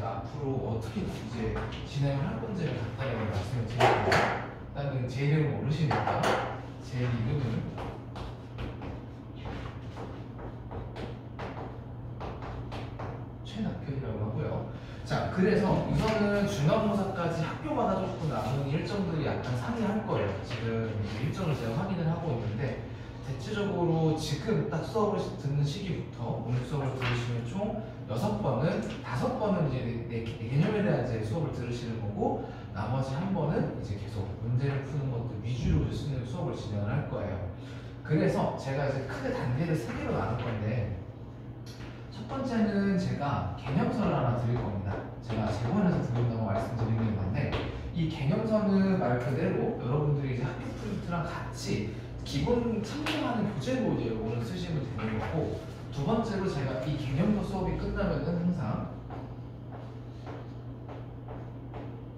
제가 앞으로 어떻게 이제 진행을 할 건지를 간단하게 말씀을 드릴게요. 일단은 제 이름은 모르시니까 제 이름은 최낙현이라고 하고요. 자, 그래서 우선은 중간고사까지 학교마다 조금 남은 일정들이 약간 상이할 거예요. 지금 일정을 제가 확인을 하고 있는데 대체적으로 지금 딱 수업을 듣는 시기부터 오늘 수업을 들으시면 총 6번은 5번은 이제 내 개념에 대한 이제 수업을 들으시는 거고 나머지 한 번은 이제 계속 문제를 푸는 것들 위주로 쓰는 수업을 진행을 할 거예요. 그래서 제가 이제 크게 단계를 3개로 나눌 건데 첫 번째는 제가 개념서를 하나 드릴 겁니다. 제가 제본에서 드린다고 말씀드리는 건데 이 개념서는 말 그대로 여러분들이 이제 학교 프린트랑 같이 기본 참고하는 교재로 이제 오늘 쓰시면 되는 거고 두 번째로 제가 이 개념서 수업이 끝나면은 항상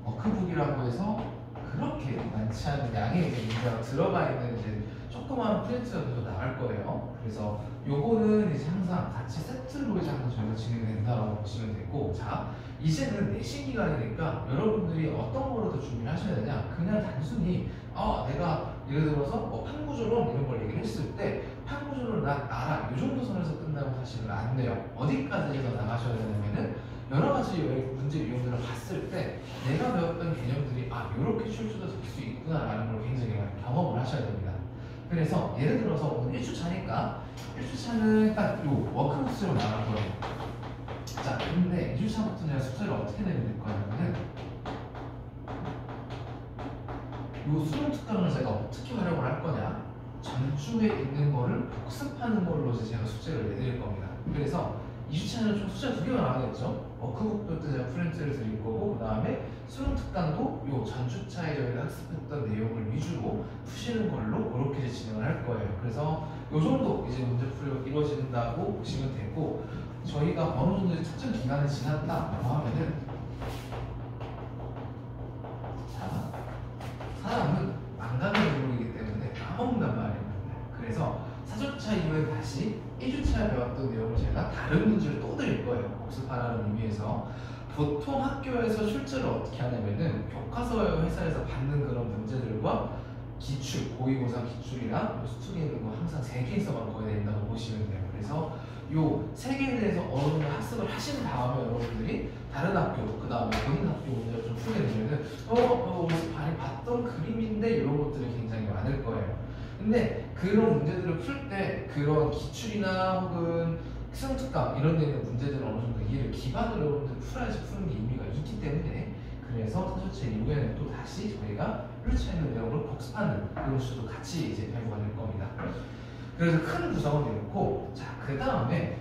워크북이라고 해서 그렇게 많지 않은 양의 이제 문제가 들어가 있는 이제 조그마한 프린트가 또 나갈 거예요. 그래서 요거는 이제 항상 같이 세트로 이제 항상 저희가 진행된다라고 보시면 되고 자 이제는 내신 기간이니까 여러분들이 어떤 거로 더 준비를 하셔야 되냐 그냥 단순히 내가 예를 들어서 판구조론 이런 걸 얘기를 했을 때 판구조론 나 알아 이 정도 선에서 끝나고 사실은 안 돼요. 어디까지 해서 나가셔야 되냐면은 여러 가지 문제 유형들을 봤을 때 내가 배웠던 개념들이 이렇게 출제가 될 수 있구나라는 걸 굉장히 많이 경험을 하셔야 됩니다. 그래서 예를 들어서 오늘 1주차니까 1주차는 딱 요 워크북스로 나갈 거예요. 자, 근데 2주차부터 내가 숙제를 어떻게 내면 될 거냐면은 요 수능 특강을 제가 어떻게 활용을 할 거냐 전주에 있는 거를 복습하는 걸로 이제 제가 숙제를 내드릴 겁니다. 그래서 2주차는 좀 숙제가 2개가 나가겠죠. 워크북도 제가 프린트를 드릴 거고 그 다음에 수능 특강도 요 전주차에 저희가 학습했던 내용을 위주로 푸시는 걸로 그렇게 이제 진행을 할 거예요. 그래서 요 정도 이제 문제풀이가 이루어진다고 보시면 되고 저희가 어느 정도 특정 기간이 지났다고 하면은 자 사람은 망각의 동물이기 때문에 까먹는단 말이에요. 그래서 4주차 이후에 다시 1주차에 배웠던 내용을 제가 다른 문제를 또 드릴 거예요. 복습하라는 의미에서 보통 학교에서 출제를 어떻게 하냐면은 교과서 회사에서 받는 그런 문제들과 기출, 고위고사 기출이랑 수특에 있는 거 항상 3개에서만 거의 된다고 보시면 돼요. 그래서 요 3개에 대해서 어느 정도 학습을 하신 다음에 여러분들이 다른 학교, 그 다음에 본인 학교 문제를 좀 풀게 되면은 어디서 많이 봤던 그림인데 이런 것들이 굉장히 많을 거예요. 근데 그런 문제들을 풀 때 그런 기출이나 혹은 수능 특강 이런 데 있는 문제들은 어느 정도 이해를 기반으로 여러분들 풀어야지 푸는 게 의미가 있기 때문에 그래서 4주차 이후에는 또 다시 저희가 1주차에 있는 내용을 복습하는 그런 수도 같이 이제 배우가 될 겁니다. 그래서 큰 구성은 이렇고 자 그 다음에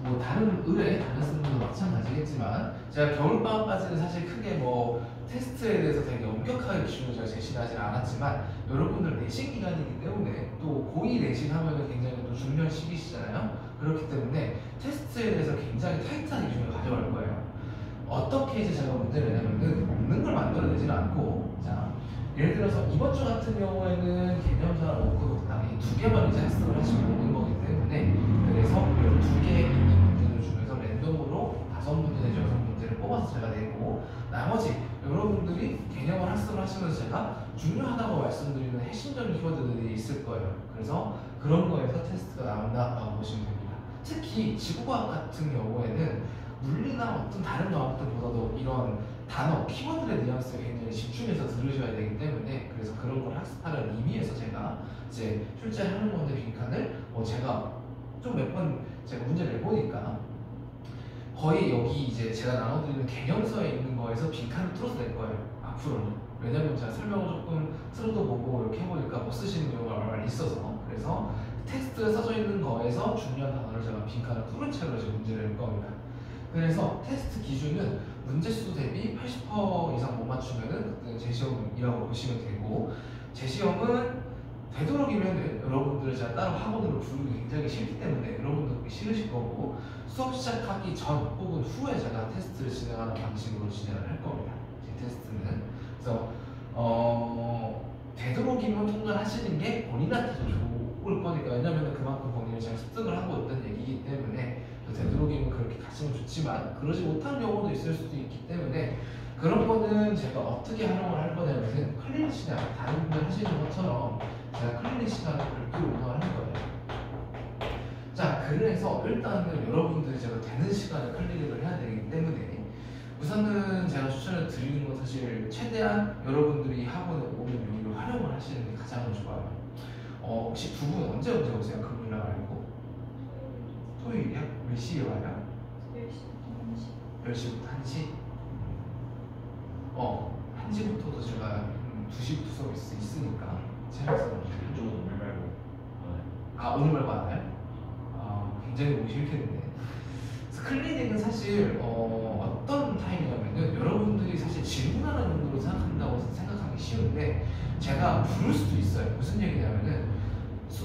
뭐 다른 의뢰 다른 수능도 마찬가지겠지만 제가 겨울방학까지는 사실 크게 뭐 테스트에 대해서 되게 엄격하게 기준을 제가 제시를 하진 않았지만 여러분들 내신 기간이기 때문에 또 고2 내신 하면은 굉장히 또 중요한 시기시잖아요. 그렇기 때문에 테스트에 대해서 굉장히 타이트한 기준을 가져갈 거예요. 어떻게 이제 제가 문제를 내냐면은 없는 걸 만들어내지는 않고 자 예를 들어서 이번 주 같은 경우에는 개념서나 워크북 이 2개만 이제 학습을 하시고 있는 거기 때문에 그래서 이 2개에 있는 문제들 중에서 랜덤으로 5문제 내지 6문제를 뽑아서 제가 내고 나머지 여러분들이 개념을 학습을 하시면서 제가 중요하다고 말씀드리는 핵심적인 키워드들이 있을 거예요. 그래서 그런 거에서 테스트가 나온다고 보시면 됩니다. 특히 지구과학 같은 경우에는 물리나 어떤 다른 과학들보다도 이런 단어, 키워드의 뉘앙스에 굉장히 집중해서 들으셔야 되기 때문에 그래서 그런 걸 학습하라는 의미에서 제가 이제 출제하는 건데 빈칸을 제가 좀 몇 번 제가 문제를 내보니까 거의 여기 이제 제가 나눠드리는 개념서에 있는 거에서 빈칸을 뚫어서 낼 거예요. 앞으로는. 왜냐면 제가 설명을 조금 틀어도 보고 이렇게 해보니까 못 쓰시는 경우가 얼마나 있어서 그래서 텍스트에 써져 있는 거에서 중요한 단어를 제가 빈칸을 뚫은 채로 이제 문제를 낼 겁니다. 그래서 테스트 기준은 문제수 대비 80% 이상 못 맞추면은 그때는 재시험이라고 보시면 되고 재시험은 되도록이면 여러분들을 제가 따로 학원으로 부르기 굉장히 싫기 때문에 여러분도 그렇게 싫으실 거고 수업 시작하기 전 혹은 후에 제가 테스트를 진행하는 방식으로 진행을 할 겁니다. 제 테스트는 그래서 되도록이면 통과하시는 게 본인한테도 좋을 거니까 왜냐면 그만큼 본인이 잘 습득을 하고 있다는 얘기이기 때문에 되도록이면 그렇게 갔으면 좋지만 그러지 못한 경우도 있을 수도 있기 때문에 그런 거는 제가 어떻게 활용을 할 거냐면은 클리닉 시간, 다른 분들 하시는 것처럼 제가 클리닉 시간을 별도로 운영을 할 거예요. 자, 그래서 일단은 여러분들이 제가 되는 시간에 클리닉을 해야 되기 때문에 우선은 제가 추천을 드리는 건 사실 최대한 여러분들이 학원에 오는 요일을 활용을 하시는 게 가장 좋아요. 혹시 두 분 언제 오세요? 금요일날 말고? 토요일이요? 몇 시에 와요? 10시부터 1시? 1시부터도 제가 2시부터 수업이 있으니까 제가서 한쪽은 오늘 말고 오늘 말고 안 와요? 굉장히 오기 싫겠는데. 그래서 클리닉은 사실 어떤 타임이냐면은 여러분들이 사실 질문하는 정도로 생각한다고 생각하기 쉬운데 제가 부를 수도 있어요. 무슨 얘기냐면은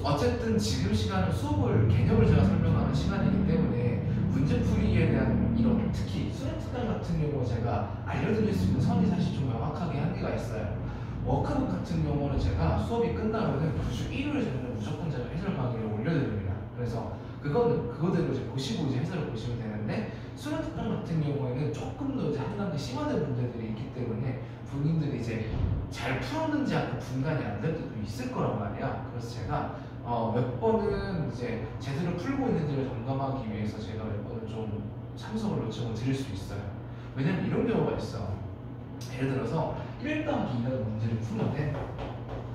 어쨌든 지금 시간은 수업을 개념을 제가 설명하는 시간이기 때문에 문제풀이에 대한 이런 특히 수능 특강 같은 경우 제가 알려드릴 수 있는 선이 사실 좀 명확하게 한계가 있어요. 워크북 같은 경우는 제가 수업이 끝나면은 그 주 1일 전에 무조건 제가 해설 강의를 올려드립니다. 그래서 그거는 그거대로 이제 보시고 이제 해설을 보시면 되는데 수능 특강 같은 경우에는 조금 더 이제 한 단계 심화된 문제들이 있기 때문에 본인들이 이제 잘 풀었는지 않고 분간이 안 될 때도 있을 거란 말이야. 그래서 제가 몇 번은 이제 제대로 풀고 있는지를 점검하기 위해서 제가 몇 번은 좀 참석을 요청을 드릴 수 있어요. 왜냐면 이런 경우가 있어. 예를 들어서 1 더하기 2라는 문제를 풀는데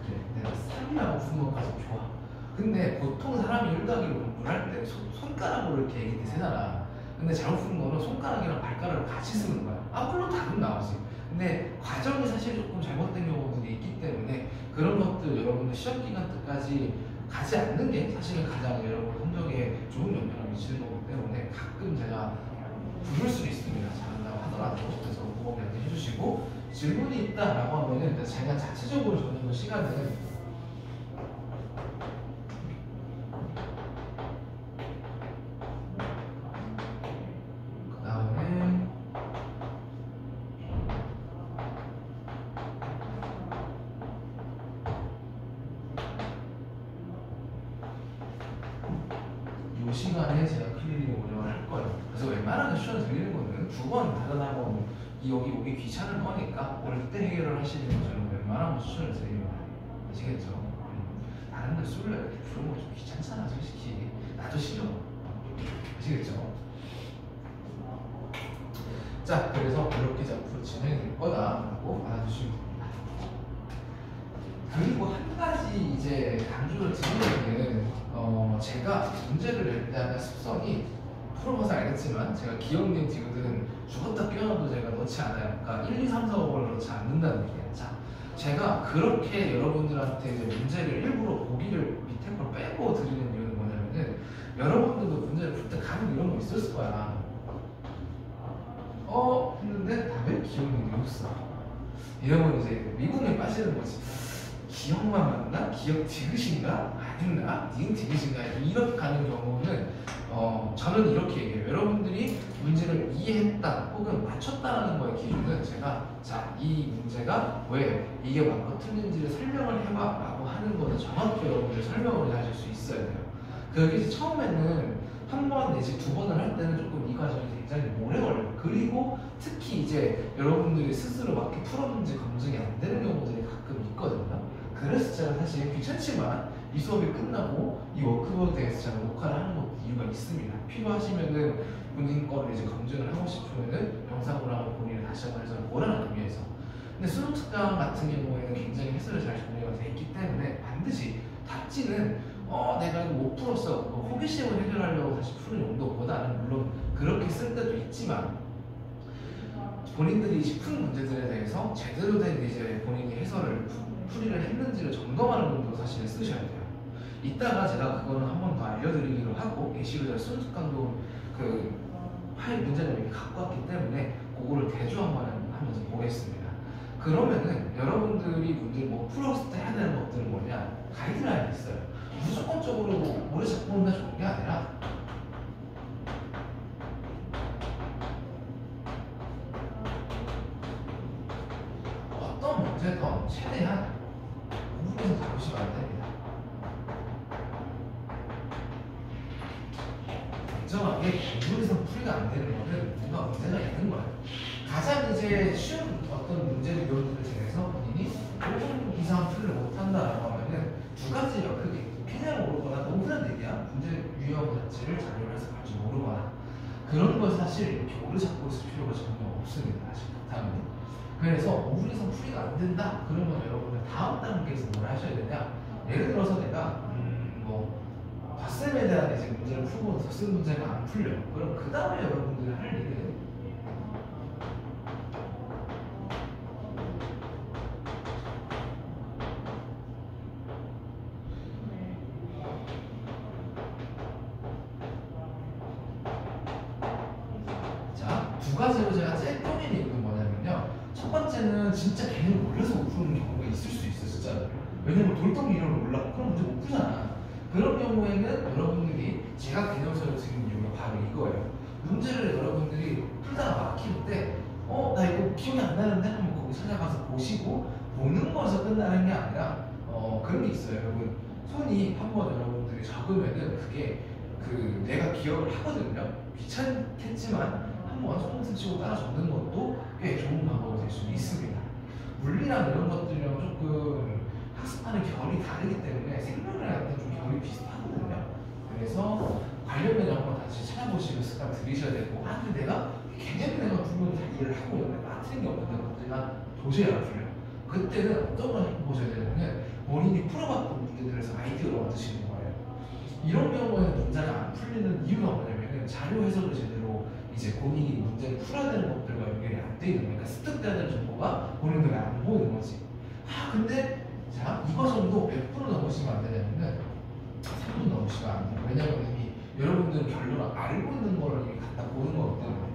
그래 내가 3이라고 푸는 것까지 좋아. 근데 보통 사람이 1 더하기를 공부를 할 때 손가락으로 이렇게 얘기해 세잖아. 근데 잘못 푸는 거는 손가락이랑 발가락을 같이 쓰는 거야. 물론 답은 나오지. 근데 과정이 사실 조금 잘못된 경우들이 있기 때문에 그런 것들 여러분들 시험 기간 때까지 가지 않는 게 사실은 가장 여러분 성적에 좋은 영향을 미치는 거기 때문에 가끔 제가 부를 수도 있습니다. 잘한다고 하더라도. 그래서 그거 그냥 해주시고 질문이 있다라고 하면은 제가 자체적으로 정해놓은 시간은 이 시간에 제가 클리닉을 운영을 할 거예요. 그래서 웬만하면 추천을 드리는 거는 두 번 다른 학원 여기 오기 귀찮을 거니까 올 때 해결을 하시는 거 저는 웬만하면 추천을 드립니다. 아시겠죠? 다른 데 술을 이렇게 부르는 거 좀 귀찮잖아 솔직히. 나도 싫어. 아시겠죠? 자, 그래서 이렇게 앞으로 진행될 거다라고 알아주시면 됩니다. 그리고 한 가지 이제 강조를 드리는 제가 문제를 낼 때 하는 습성이 풀어봐서 알겠지만 제가 기억력 디귿은 죽었다 깨어나도 제가 넣지 않아요. 그러니까 1, 2, 3, 4, 5를 넣지 않는다는 얘기예요. 자, 제가 그렇게 여러분들한테 이제 문제를 일부러 보기를 밑에 걸 빼고 드리는 이유는 뭐냐면은 여러분들도 문제를 풀 때 가끔 이런 거 있었을 거야. 했는데 답에 기억력이 없어. 이러면 이제 미궁에 빠지는 거지. 기억만 맞나? 기억 디귿인가? 아닌가? 니은 디귿인가? 이렇게 가는 경우는 저는 이렇게 얘기해요. 여러분들이 문제를 이해했다 혹은 맞췄다라는 거의 기준은 제가 자, 이 문제가 왜 이게 맞고 틀린지를 설명을 해봐 라고 하는 거는 정확히 여러분들 설명을 하실 수 있어야 돼요. 그게 처음에는 한 번 내지 두 번을 할 때는 조금 이 과정이 굉장히 오래 걸려요. 그리고 특히 이제 여러분들이 스스로 맞게 풀었는지 검증이 안 되는 경우들이 가끔 있거든요. 그래서 제가 사실 귀찮지만 이 수업이 끝나고 이 워크북에 대해서 제가 녹화를 하는 것도 이유가 있습니다. 필요하시면은 본인 거를 이제 검증을 하고 싶으면은 영상으로 한번 본인을 다시 한번 해서 보라는 의미에서. 근데 수능 특강 같은 경우에는 굉장히 해설이 잘 정리가 돼 있기 때문에 반드시 답지는 내가 이거 못 풀었어. 호기심을 해결하려고 다시 푸는 용도보다는 물론 그렇게 쓸 때도 있지만 본인들이 푸는 문제들에 대해서 제대로 된 이제 본인이 해설을 풀이를 했는지를 점검하는 정도로 사실 쓰셔야 돼요. 이따가 제가 그거는 한 번 더 알려드리기로 하고 게시글 제가 수능 특강도 그 파일 문제를 이렇게 갖고 왔기 때문에 그거를 대조 한번 하면서 보겠습니다. 그러면은 여러분들이 문제를 뭐 풀었을 때 해야 되는 것들은 뭐냐? 가이드라인이 있어요. 무조건적으로 머리 잡고 온다 좋은 게 아니라 어떤 문제든 최대한 공부해서 다루시면 안 됩니다. 냉정하게 공부에서 풀이가 안 되는 거는 뭔가 문제가 있는 거예요. 가장 이제 쉬운 어떤 문제를 여러분들 중에서 본인이 5분 이상 풀이를 못한다라고 하면은 두 가지예요. 크게 그냥 모르거나 너무 흔한 얘기야. 문제 유형 자체를 자료를 해서 갈지 모르거나 그런 건 사실 이렇게 오래 잡고 있을 필요가 전혀 없습니다. 사실 다음에. 그래서 5분 이상 풀이가 안 된다. 그러면 여러분은 다음 단계에서 뭘 하셔야 되냐? 예를 들어서 내가 뭐 닷셈에 대한 이제 문제를 풀고 덧셈 문제가 안 풀려. 그럼 그 다음에 여러분들이 할 일은 두 가지로 제가 제일 떠는 이유는 뭐냐면요. 첫 번째는 진짜 개념을 몰라서 못 푸는 경우가 있을 수 있어요, 진짜. 왜냐면 돌덩이 이름을 몰라. 그럼 문제 못 풀잖아. 그런 경우에는 여러분들이 제가 개념서를 드린 이유가 바로 이거예요. 문제를 여러분들이 풀다가 막힐 때, 나 이거 기억이 안 나는데? 한번 거기 찾아가서 보시고, 보는 거에서 끝나는 게 아니라, 그런 게 있어요. 여러분, 손이 한번 여러분들이 적으면은 그게 내가 기억을 하거든요. 귀찮겠지만, 한번 손을 치고 따라 적는 것도 꽤 좋은 방법이 될 수 있습니다. 물리랑 이런 것들이랑 조금 학습하는 결이 다르기 때문에 생명이랑 좀 결이 비슷하거든요. 그래서 관련된 한번 다시 찾아보시는 습관 들이셔야 되고, 근데 내가 개념이 내가 분명히 다 이해를 하고 있는데 빠뜨린 게 없는데 문제가 도저히 안 풀려. 그때는 어떤 걸 해보셔야 되냐면 본인이 풀어봤던 문제들에서 아이디어를 얻으시는 거예요. 이런 경우에는 문제가 안 풀리는 이유가 뭐냐면은 자료 해석을 제대로 이제 본인이 문제를 풀어야 되는 것들과 연결이 안 돼 있는 거니까 습득돼야 되는 정보가 본인들이 안 보이는 거지. 근데 자, 이거 정도 몇 분을 넘으시면 안 되냐면은 3분 넘으시면 안 돼요. 왜냐면 이미 여러분들은 결론을 알고 있는 거를 이미 갖다 보는 거기 때문에.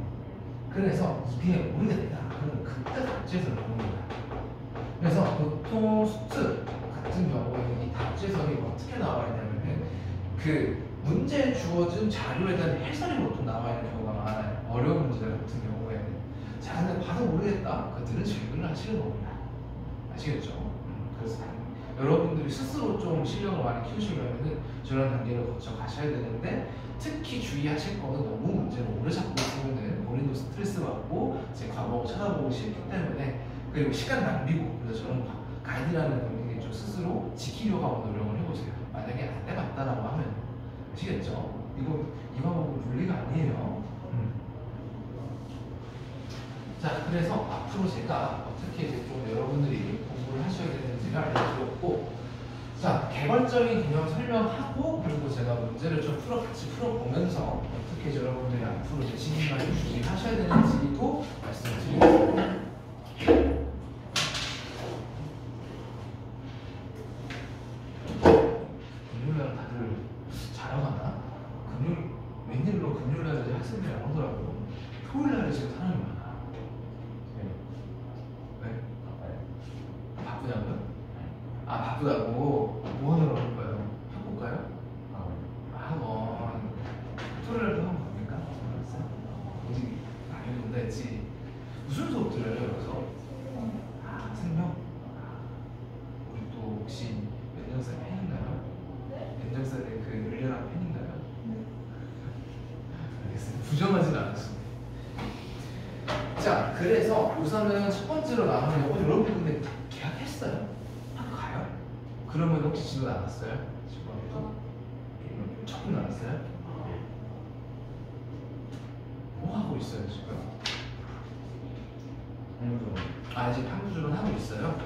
그래서 이게 모르겠다. 그러면 그때 답지에서를 보는 거야. 그래서 보통 수트 같은 경우에는 이 답지에서이 어떻게 나와 있냐면은 문제에 주어진 자료에 대한 해설이 보통 나와 있는 경우가 많아요. 어려운 문제들 같은 경우에는. 자, 근데 봐도 모르겠다. 그들은 질문을 하시는 겁니다. 아시겠죠? 그래서 여러분들이 스스로 좀 실력을 많이 키우시려면은 저런 단계를 거쳐 가셔야 되는데, 특히 주의하실 거는 너무 문제를 오래 잡고 있으면은 본인도 스트레스 받고 제 과목을 찾아보기 싫기 때문에, 그리고 시간 낭비고. 그래서 저는 가이드라는 분들이 좀 스스로 지키려고 하고 노력을 해보세요. 만약에 안 해봤다라고 하면. 아시겠죠? 이 방법은 물리가 아니에요. 자, 그래서 앞으로 제가 어떻게 이제 좀 여러분들이 공부를 하셔야 되는지를 알려드렸고, 자, 개괄적인 개념 설명하고, 그리고 제가 문제를 좀 같이 풀어보면서 어떻게 이제 여러분들이 앞으로 이제 시민관을 준비하셔야 되는지도 말씀을 드리겠습니다. 금요일날 다들 자영하나? 웬일로 금요일날 학생들이 안 오더라고요. 토요일날에 지금 사람이 많아. 왜? 바쁘냐고요? 바쁘다고? 뭐 하느라 올 거예요? 학원 가요? 학원. 토요일날도 학원 갑니까? 어디 많이 온다 했지. 무슨 수업 들어요, 여기서? 생명? 우리 또 혹시 연장생 팬인가요? 연장생의 열렬한 팬인가요? 알겠습니다. 부정하지는 않았습니다. 자, 그래서 우선은 첫 번째로 나오는 거, 여러분 근데 계약했어요? 학교 가요? 그러면 혹시 진도 나왔어요? 조금 나왔어요? 뭐 하고 있어요 지금? 지금 한국주는 하고 있어요?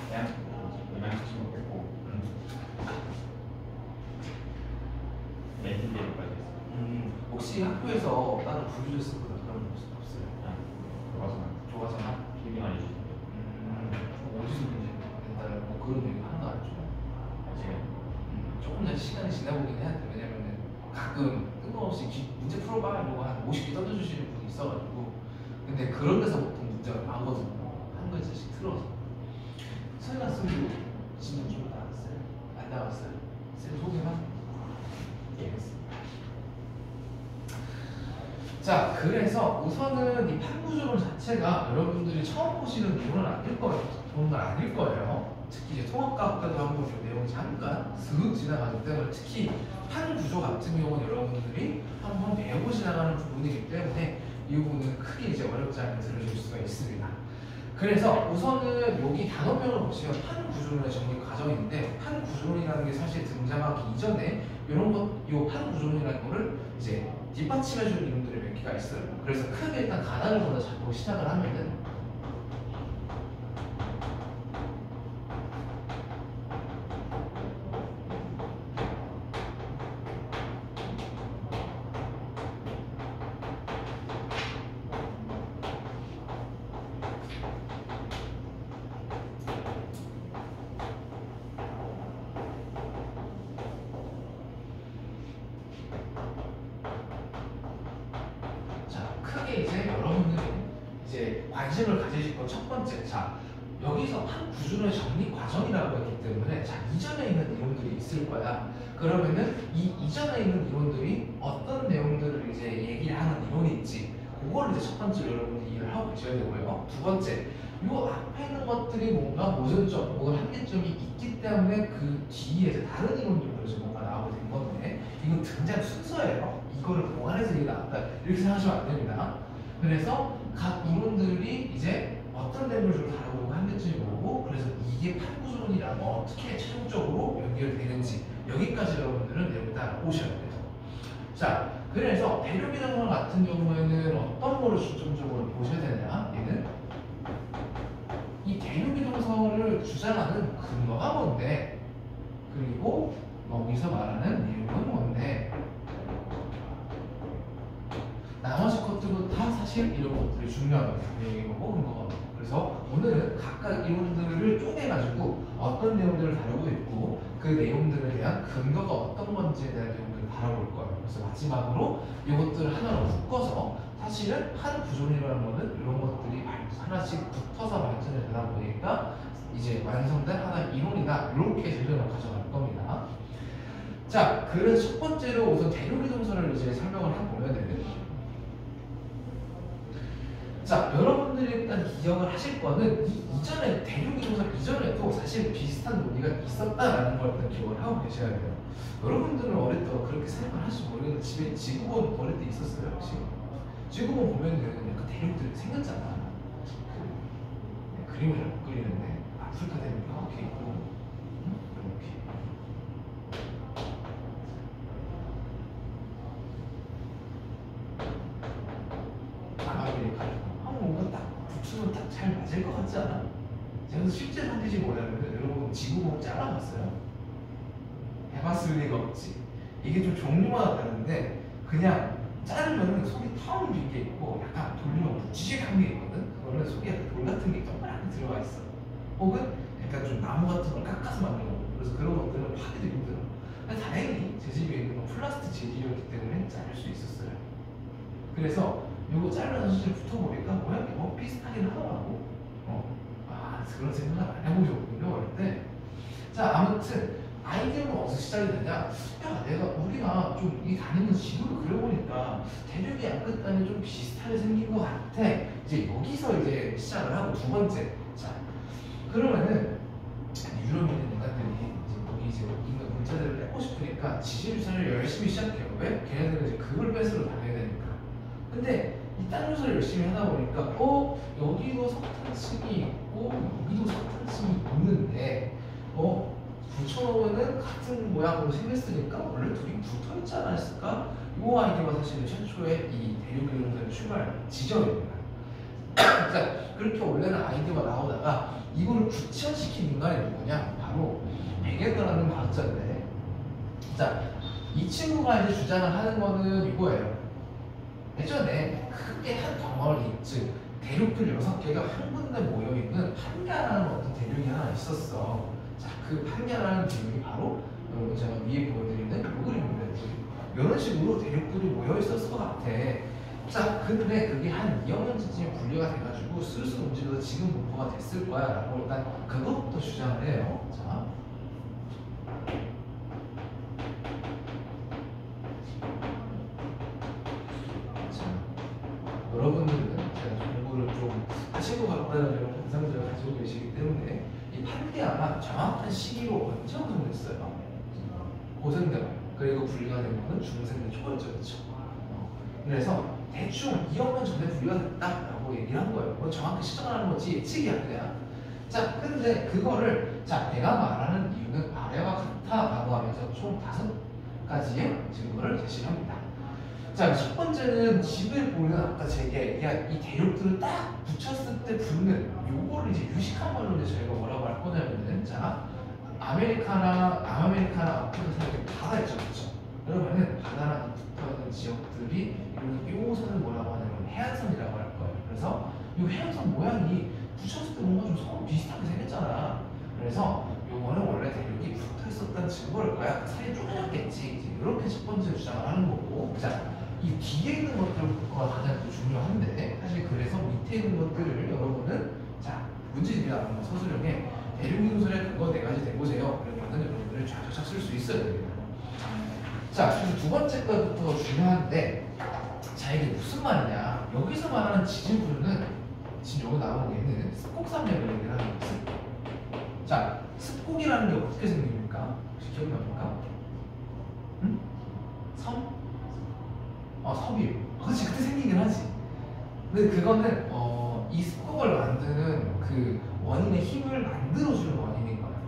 그냥 같이 먹겠고 멘티데이까지 했어요. 혹시 학교에서 다른 부주를 쓰거나 그런 거 없어요? 교과서나? 되게 많이 주시는데 어디서 옛날에 뭐 그런 얘기 하는 거 알죠? 조금 더 시간이 지나보긴 해야 돼. 왜냐면은 가끔 뜬금없이 문제 풀어봐 이러고 한 50개 던져주시는 분이 있어가지고. 근데 그런 데서 보통 문제가 나오거든요. 한 글자씩 틀어서. 설마 쌤도 진짜 좀 나왔어요? 안 나왔어요? 쌤 소개만? 예, 알겠습니다. 자, 그래서 우선은 이 판구조론 자체가 여러분들이 처음 보시는 부분은 아닐 거예요. 부분은 아닐 거예요. 특히 이제 통합과학 때도 한번 이 내용이 잠깐 슥 지나가기 때문에 특히 판 구조 같은 경우는 여러분들이 한번 배우고 지나가는 부분이기 때문에 이 부분은 크게 이제 어렵지 않게 들으실 수가 있습니다. 그래서 우선은 여기 단어명을 보시면 판 구조론의 정리 과정인데 판 구조론이라는 게 사실 등장하기 이전에 이런 것, 요 판 구조론이라는 거를 이제 뒷받침해주는 이름들이 몇 개가 있어요. 그래서 크게 일단 가닥을 먼저 잡고 시작을 하면은 크게 이제 여러분들이 이제 관심을 가지실 건 첫 번째, 자 여기서 판 구조론의 정리 과정이라고 했기 때문에 자 이전에 있는 이론들이 있을 거야. 그러면은 이 이전에 있는 이론들이 어떤 내용들을 이제 얘기를 하는 이론이 있지. 그걸 이제 첫 번째로 여러분들이 이해를 하고 계셔야 되고요. 두 번째, 요 앞에 있는 것들이 뭔가 모순점, 뭔가 한계점이 있기 때문에 그 뒤에 이제 다른 이론들로 이제 뭔가 나오게 된 건데 이건 등장 순서예요. 이거를 보완해서 이게 나왔다 이렇게 생각하시면 안 됩니다. 그래서 각 이론들이 이제 어떤 내용을 좀 다루고 한계점이 뭐고 그래서 이게 판구조론이랑 어떻게 최종적으로 연결되는지 여기까지 여러분들은 내용을 다 오셔야 돼요. 자, 그래서 대륙이동설 같은 경우에는 어떤 거를 중점적으로 보셔야 되냐? 얘는 이 대륙이동설을 주장하는 근거가 뭔데? 그리고 여기서 말하는 내용은 뭔데? 나머지 것들은 다 사실 이런 것들이 중요합니다. 내용이 뭐고 근거가 뭐고. 그래서 오늘은 각각 이론들을 쪼개가지고 어떤 내용들을 다루고 있고 그 내용들에 대한 근거가 어떤 건지에 대한 내용들을 다뤄볼 거예요. 그래서 마지막으로 이것들을 하나로 묶어서 사실은 한 구조론이라는 거는 이런 것들이 하나씩 붙어서 발전이 되다 보니까 이제 완성된 하나의 이론이다 이렇게 재련을 가져갈 겁니다. 자, 그래서 첫 번째로 우선 대륙이동설을 이제 설명을 해보면은 자, 여러분들이 일단 기억을 하실 거는 이전에 대륙이동설 이전에도 사실 비슷한 논리가 있었다라는 걸 일단 기억을 하고 계셔야 돼요. 여러분들은 어릴 때 그렇게 생각할지 모르겠는데 집에 지구본 어릴 때 있었어요 혹시? 지구본 보면은 약간 대륙들이 생겼잖아. 그림을 잘 못 그리는데 아프리카 대륙이 이렇게 있고 이렇게 남아메리카 뭔가 딱 붙으면 딱 잘 맞을 것 같지 않아? 제가 실제 한디지 뭐냐면 여러분 지구본 잘라봤어요? 해봤을 리가 없지. 이게 좀 종류마다 다른데 그냥 자르면 속이 텅 빈 게 있고 약간 돌리면 묵직한 게 있거든. 그거는 속에 약간 돌 같은 게 조그맣게 들어가 있어. 혹은 약간 좀 나무 같은 걸 깎아서 만든 거. 그래서 그런 것들은 파기도 힘들어. 근데 다행히 제 집에 있는 건 플라스틱 재질이었기 때문에 자를 수 있었어요. 그래서 이거 자르는 수술 붙어보니까 모양이 비슷하긴 하더라고. 그런 생각을 안 해보셨군요 어릴 때. 자, 아무튼 아이디어는 어디서 시작이 되냐? 야, 우리가 좀 이 다니는 지구를 그려보니까 대륙이 양 끝단이 좀 비슷하게 생긴 것 같아. 이제 여기서 이제 시작을 하고 두 번째. 자, 그러면은 유럽에 있는 인간들이 이제 여기 이제 있는 문자들을 뺏고 싶으니까 지질주사를 열심히 시작해요. 왜? 걔네들은 이제 그걸 뺏으러 다녀야 되니까. 근데 이 땅 조사를 열심히 하다 보니까 여기도 석탄층이 있고 여기도 석탄층이 있는데 붙여놓으면은 같은 모양으로 생겼으니까 원래 둘이 붙어있지 않았을까? 이 아이디어가 사실 최초의 이 대륙이동설의 출발 지점입니다. 자, 그렇게 원래는 아이디어가 나오다가 이거를 구체화시킨 인간이 누구냐? 바로 베게너라는 과학자인데, 자, 이 친구가 이제 주장을 하는 거는 이거예요. 예전에 크게 한 덩어리, 즉 대륙들 6개가 한 군데 모여있는 판가라는 어떤 대륙이 하나 있었어. 자, 그 판가라는 대륙이 바로 여러분 제가 위에 보여드리는 이 그림입니다. 이런 식으로 대륙들이 모여있었을 것 같아. 자, 근데 그게 한 2억 년쯤에 분리가 돼가지고 슬슬 움직여서 지금 분포가 됐을 거야 라고 일단 그것부터 주장을 해요. 자, 여러분들은 제가 공부를 좀 하신 것 같다는 이런 관상들을 가지고 계시기 때문에 이 판디아가 정확한 시기로 언제 형성됐어요? 고생대만. 그리고 분리가 된 거는 중생대 초였죠, 그렇죠? 그래서 대충 2억 년 전에 분리가 됐다라고 얘기를 한 거예요. 뭐 정확히 시정하는 거지 예측이야 그냥. 자, 근데 그거를 자 내가 말하는 이유는 아래와 같다라고 하면서 총 5가지의 증거를 제시합니다. 자, 첫 번째는 집에 보면 아까 제가 얘기한 이 대륙들을 딱 붙였을 때 붙는 요거를 이제 유식한 말로 이제 저희가 뭐라고 할 거냐면은 자 아메리카나 아프리카 이렇게 바다 있죠, 그렇죠? 그러면은 바다랑 붙어있는 지역들이 요 선을 뭐라고 하냐면 해안선이라고 할 거예요. 그래서 이 해안선 모양이 붙였을 때 뭔가 좀 선 비슷하게 생겼잖아. 그래서 요거는 원래 대륙이 붙어 있었다는 증거일 거야. 그 사이에 쪼개졌겠지. 이제 이렇게 첫 번째 주장을 하는 거고. 자, 이 뒤에 있는 것들과 가장 또 중요한데 사실 그래서 밑에 있는 것들을 여러분은 자 문제집이나 아니면 서술형에 대륙 인솔에 그거 4가지 내보세요. 그러면은 여러분들이 쫙쫙 쓸 수 있어야 됩니다. 자, 그래서 두 번째 것부터 중요한데 자 이게 무슨 말이냐? 여기서 말하는 지질구조는 지금 여기 나오는 얘는 습곡산맥을 얘기를 하는 거지. 자, 습곡이라는 게 어떻게 생깁니까? 혹시 기억납니까? 응? 섬? 섬이요. 그렇지, 그때 생기긴 하지. 근데 그거는 이 습곡을 만드는 그 원인의 힘을 만들어주는 원인인 거야.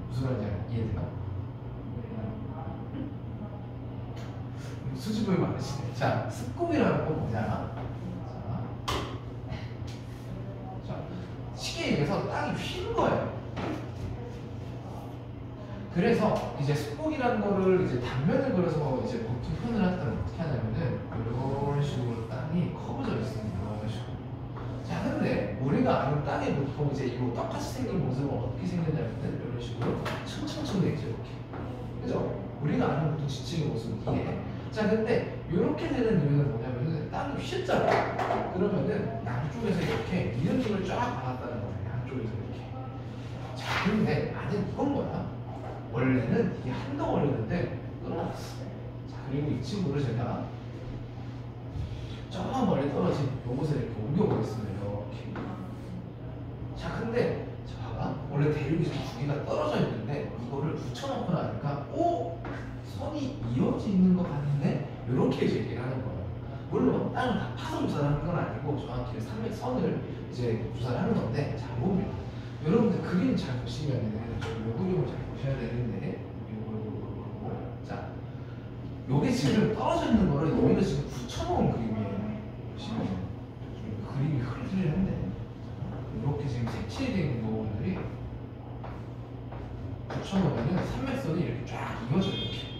무슨 말인지 이해돼요? 수줍음이 많으시네. 자, 습곡이라는 건 뭐냐? 자, 쉽게 얘기해서 땅이 휜 거예요. 그래서 이제 습곡이라는 거를 이제 단면을 그려서 이제 보통 표현을 할 때는 어떻게 하냐면은 이런 식으로 땅이 커브져 있습니다. 이런 식으로. 자, 근데 우리가 아는 땅이 보통 이제 이거 똑같이 생긴 모습은 어떻게 생겼냐면은 이런 식으로 층층층 돼 있죠, 이렇게. 그죠? 우리가 아는 보통 지층의 모습은 이게. 자, 근데 이렇게 되는 이유는 뭐냐면은 땅이 휘었잖아. 그러면은 양쪽에서 이렇게 이등분을 쫙 받았다는 거예요. 양쪽에서 이렇게. 자, 근데 만약 이건 뭐야? 원래는 이게 한 덩어리였는데 끊어놨어. 자, 그리고 이 친구를 제가 저 멀리 떨어진 요것을 이렇게 옮겨보겠습니다. 이렇게. 자, 근데 자, 봐봐. 원래 대륙이 두 개가 떨어져 있는데 이거를 붙여놓고 나니까 선이 이어져 있는 것 같은데 이렇게 이제 얘기를 하는 거예요. 물론 땅을 다 파서 조사를 하는 건 아니고 정확히 산맥선을 이제 조사를 하는 건데 자, 봅니다. 여러분들 그림 잘 보시면은 요 그림을 잘 보셔야 되는데 요거 자 요게 지금 떨어져 있는 거를 여기다 지금 붙여놓은 그림이에요. 보시면 좀 그림이 흐릿흐릿한데 이렇게 지금 색칠되어 있는 부분들이 붙여놓으면 산맥선이 이렇게 쫙 이어져요. 이렇게.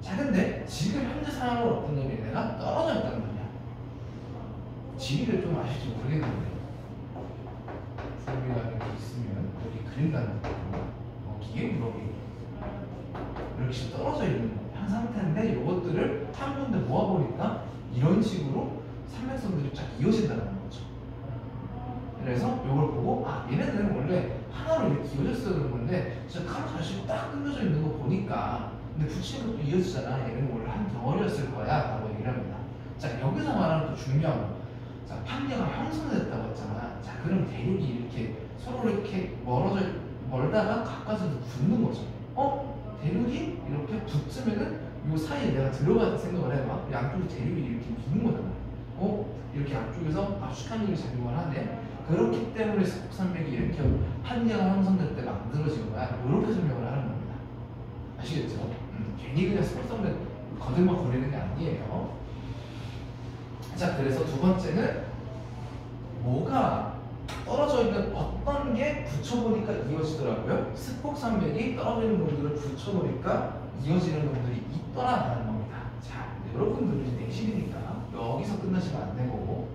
자, 근데 지금 현재 상황은 어떤 냐면 얘네가 떨어져 있다는 거냐. 지리를 좀 아실지 모르겠는데 form이라는 게 있으면 여기 그린다는 거기에 무럭이 이렇게 떨어져 있는 한 상태인데 이것들을 한 군데 모아보니까 이런 식으로 산맥선들이 쫙 이어진다는 거죠. 그래서 이걸 보고 얘네들은 원래 하나로 이렇게 이어졌어야 되는 건데 진짜 칼 다시 딱 끊어져 있는 거 보니까 근데 붙이는 것도 이어지잖아. 얘는 원래 한 덩어리였을 거야 라고 얘기를 합니다. 자, 여기서 말하는 또 중요한 거. 자, 판계가 형성됐다고 했잖아. 자, 그럼 대륙이 이렇게 서로 이렇게 멀다가 가까워서 붙는 거죠. 대륙이 이렇게 붙으면은 요 사이에 내가 들어가는 생각을 해봐. 양쪽에 대륙이 이렇게 붙는 거잖아. 이렇게 양쪽에서 압축한 일이 작용을 하네. 그렇기 때문에 습곡산맥이 이렇게 판계가 형성될 때 만들어진 거야. 이렇게 설명을 하는 겁니다. 아시겠죠? 괜히 그냥 습곡산맥 거들먹거리는 게 아니에요. 자, 그래서 두 번째는 뭐가 떨어져 있는 어떤 게 붙여보니까 이어지더라고요. 습곡산맥이 떨어지는 놈들을 붙여보니까 이어지는 놈들이 있더라라는 겁니다. 자, 여러분들이 내실이니까 여기서 끝나시면 안 되고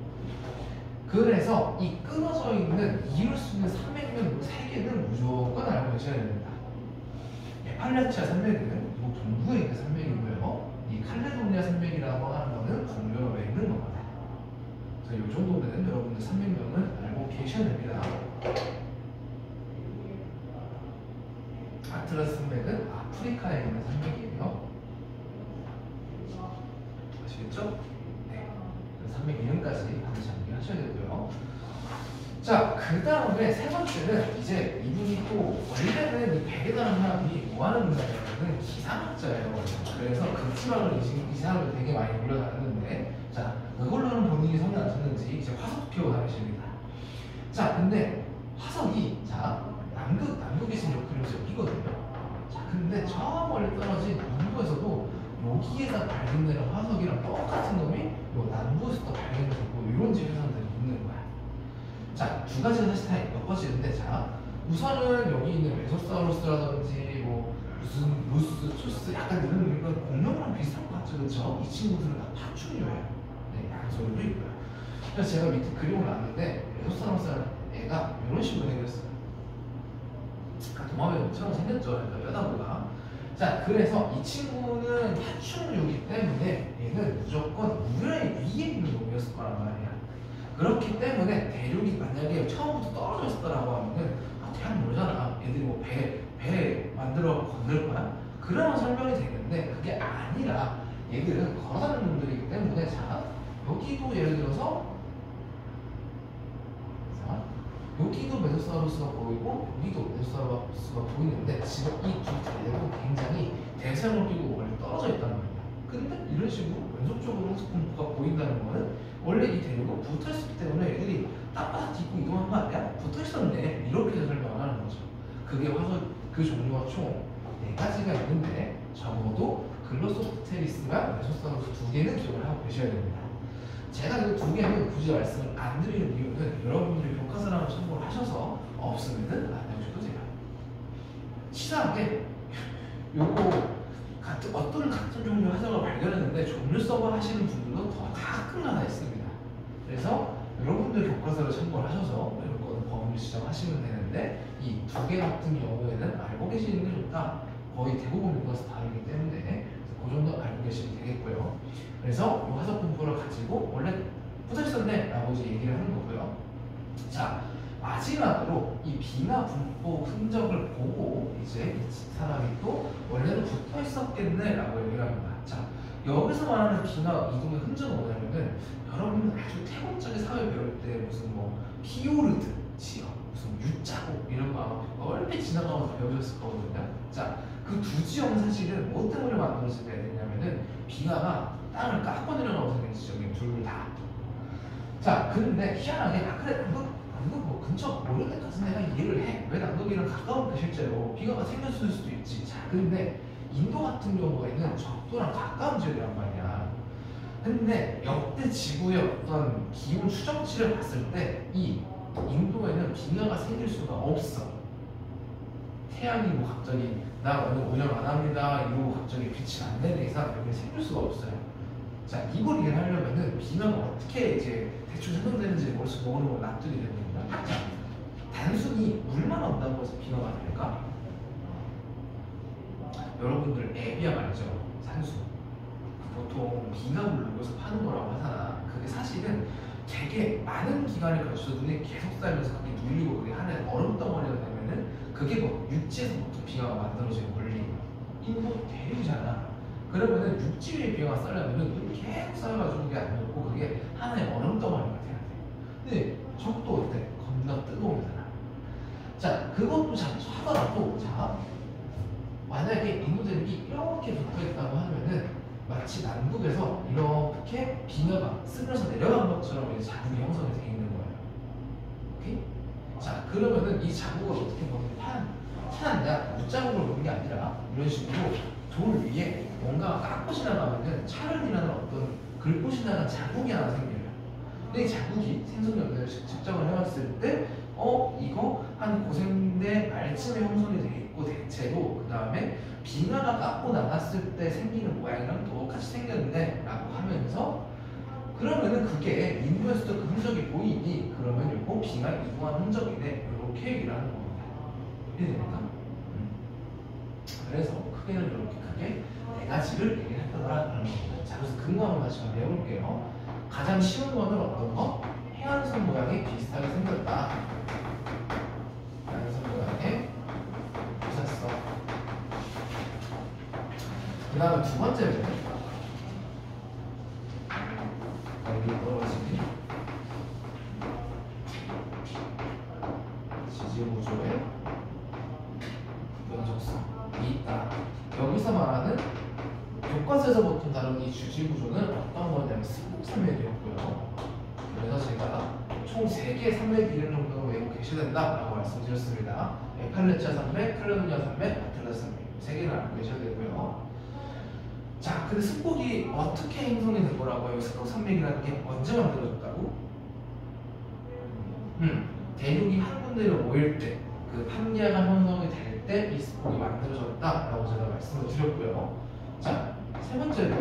그래서 이 끊어져 있는 이룰 수 있는 산맥면 3개는 무조건 알고 계셔야 됩니다. 에팔라치아 산맥은 미국 동부에 있는 산맥이고요. 이 칼레도니아 산맥이라고 하는 거는 동유럽에 있는 겁니다. 그래서 이 정도는 여러분들 산맥명은 알고 계셔야 됩니다. 아틀라스 산맥은 아프리카에 있는 산맥이에요. 아시겠죠? 네. 산맥 이름까지 반드시 암기하셔야 되고요. 자, 그 다음에 세 번째는 이제 이분이 또 원래는 이 백이라는 사람이 뭐 하는 분야냐면은 기상학자예요. 그래서 급수학을 이 사람을 되게 많이 올려다녔는데, 자, 그걸로는 본인이 성이 안 쳤는지 이제 화석 키워 다니십니다. 자, 근데 화석이 자 남극에 있는 역할이 여기거든요. 자, 근데 저 멀리 떨어진 인도에서도 여기에다 발견되는 화석이랑 똑같은 놈이 요 남부에서도 발견되고 이런 지리산들이 있는 거야. 자, 두 가지가 사실 다 엮어지는데, 자, 우선은 여기 있는 메소사우루스라든지 뭐 무슨 루스, 초스 약간 이런 의미가 공룡이랑 비슷한 것 같죠, 그렇죠? 이 친구들은 다 파충류예요. 네, 양손도 있고요. 그래서 제가 밑에 그림을 놨는데 메소사우루스라는 애가 이런 식으로 생겼어요. 도마뱀처럼 생겼죠, 여다보가. 자, 그래서 이 친구는 파충류이기 때문에 얘는 무조건 우라의 위에 있는 놈이었을 거란 말이야. 그렇기 때문에 대륙이 만약에 처음부터 떨어져 있었다라고 하면은 대학 모르잖아. 애들이 뭐 배 만들어 건들 거야? 그러면 설명이 되는데 그게 아니라 얘들은 걸어다니는 놈들이기 때문에, 자, 여기도 예를 들어서 자, 여기도 메소사우루스가 보이고 여기도 메소사우루스가 보이는데 지금 이 두 대륙은 굉장히 대서양을 끼고 원래 떨어져 있다는 겁니다. 근데 이런 식으로 왼쪽쪽으로 화석분포가 보인다는 거는 원래 이 대륙은 붙어있기 때문에 애들이 땅바닥 딛고 이동한 거 아니야? 붙어있었네, 이렇게 설명을 하는 거죠. 그게 화석 그 종류가 총 4가지가 있는데 적어도 글로소프테리스가 메소사우루스 2개는 기억을 하고 계셔야 됩니다. 제가 이 2개는 굳이 말씀을 안 드리는 이유는 여러분들이 교과서를 참고를 하셔서 없으면은 안 해주셔도 돼요. 치사하게 요거 어떤 같은 종류의 화석을 발견했는데 종류성을 하시는 분들도 더 가끔가다 있습니다. 그래서 여러분들 교과서를 참고를 하셔서 이런 거는 범위를 지정하시면 되는데, 이 2개 같은 경우에는 알고 계시는 게 좋다. 거의 대부분 교과서 다르기 때문에 그 정도 알고 계시면 되겠고요. 그래서 이 화석 분포를 가지고 원래 붙어있었네 라고 이제 얘기를 하는 거고요. 자, 마지막으로 이 빙하 분포 흔적을 보고 이제 이 사람이 또 원래는 붙어 있었겠네 라고 얘기를 합니다. 자, 여기서 말하는 빙하 이동의 흔적은 뭐냐면은 여러분은 아주 태국적인 사회 배울 때 무슨 뭐 피오르드 지역, 무슨 유자국 이런 거 얼핏 지나가면서 배우셨을 거거든요. 자, 그 두 지역은 사실은 뭐 때문에 만들어지게 되냐면은 빙하가 땅을 깎고 내려가면서 생긴 지역이 둘 다. 자, 근데 희한하게 그래 남극 뭐 근처 모를 때까지 내가 이해를 해. 왜 남극이랑 가까운데 실제로 빙하가 생겼을 수도 있지. 자, 근데 인도 같은 경우에는 적도랑 가까운 지역이란 말이야. 근데 역대 지구의 어떤 기온 추정치를 봤을 때 이 인도에는 빙하가 생길 수가 없어. 태양이 뭐 갑자기 나 오늘 운영 안 합니다 이러고 갑자기 빛이 안 되는 이상 여기 생길 수가 없어요. 자, 이걸 이해하려면은 빙하가 어떻게 이제 대충 생성되는지 머릿속에 모으는 걸 납득이 됩니다. 자, 단순히 물만 온다고 해서 빙하가 될까? 여러분들 에비앙 알죠? 산수. 보통 빙하물을 녹여서 파는 거라고 하잖아. 그게 사실은 되게 많은 기간을 거쳐서 눈에 계속 쌓이면서 그게 눌리고 그게 하나의 얼음 덩어리가 되면은 그게 뭐 육지에서 보통 빙하가 만들어지는 원리예요. 인도 대륙이잖아. 그러면은 육지 위에 빙하가 쌓이려면은 눈이 계속 쌓여가지고 그게 안 녹고 그게 하나의 얼음 덩어리가 돼야 돼. 근데 적도 어때? 겁나 뜨거우잖아. 자, 그것도 하더라도 자, 만약에 인도 대륙이 이렇게 붙어있다고 하면은 마치 남북에서 이렇게 빙하가 쓸려서 내려간 것처럼 이제 자국이 형성이 되어 있는 거예요. 오케이? 자, 그러면은 이 자국을 어떻게 보면 탄냐 물자국을 보는 게 아니라 이런 식으로 돌 위에 뭔가 깎고 지나가면은 차른이라는 어떤 긁고 지나간 자국이 하나 생겨요. 근데 이 자국이 생성 연대를 측정을 해봤을 때 이거 한 고생대 말쯤에 형성이 돼 있고 대체로 그 다음에 빙하가 깎고 나갔을 때 생기는 모양이랑 똑같이 생겼네 라고 하면서 그러면은 그게 인도에서도 그 흔적이 보이니 그러면 요거 빙하 이동한 흔적이네 이렇게 얘기를 하는 겁니다. 이해됩니까? 그래서 크게는 이렇게 크게 4가지를 얘기를 했다라는 겁니다. 자, 그래서 근거 한번 다시 한번 해볼게요. 가장 쉬운 거는 어떤 거? 해안선 모양이 비슷하게 생겼다. 해안선 모양의 부사성. 그 다음에 두 번째는 여기 떨어지니 보통 다룬 이 주지 구조는 어떤 거냐면 승복 산맥이었고요. 그래서 제가 총 3개의 산맥 이름 정도는 외우고 계셔야 된다라고 말씀드렸습니다. 에팔레차 산맥, 클레도니아 산맥, 아틀라스 산맥 3개를 알고 계셔야 되고요. 자, 근데 승복이 어떻게 형성이 된 거라고요? 승복 산맥이라는 게 언제 만들어졌다고? 대륙이 한 군데로 모일 때, 그 판기아가 형성이 될 때 이 승복이 만들어졌다라고 제가 말씀을 드렸고요. 자, 세 번째로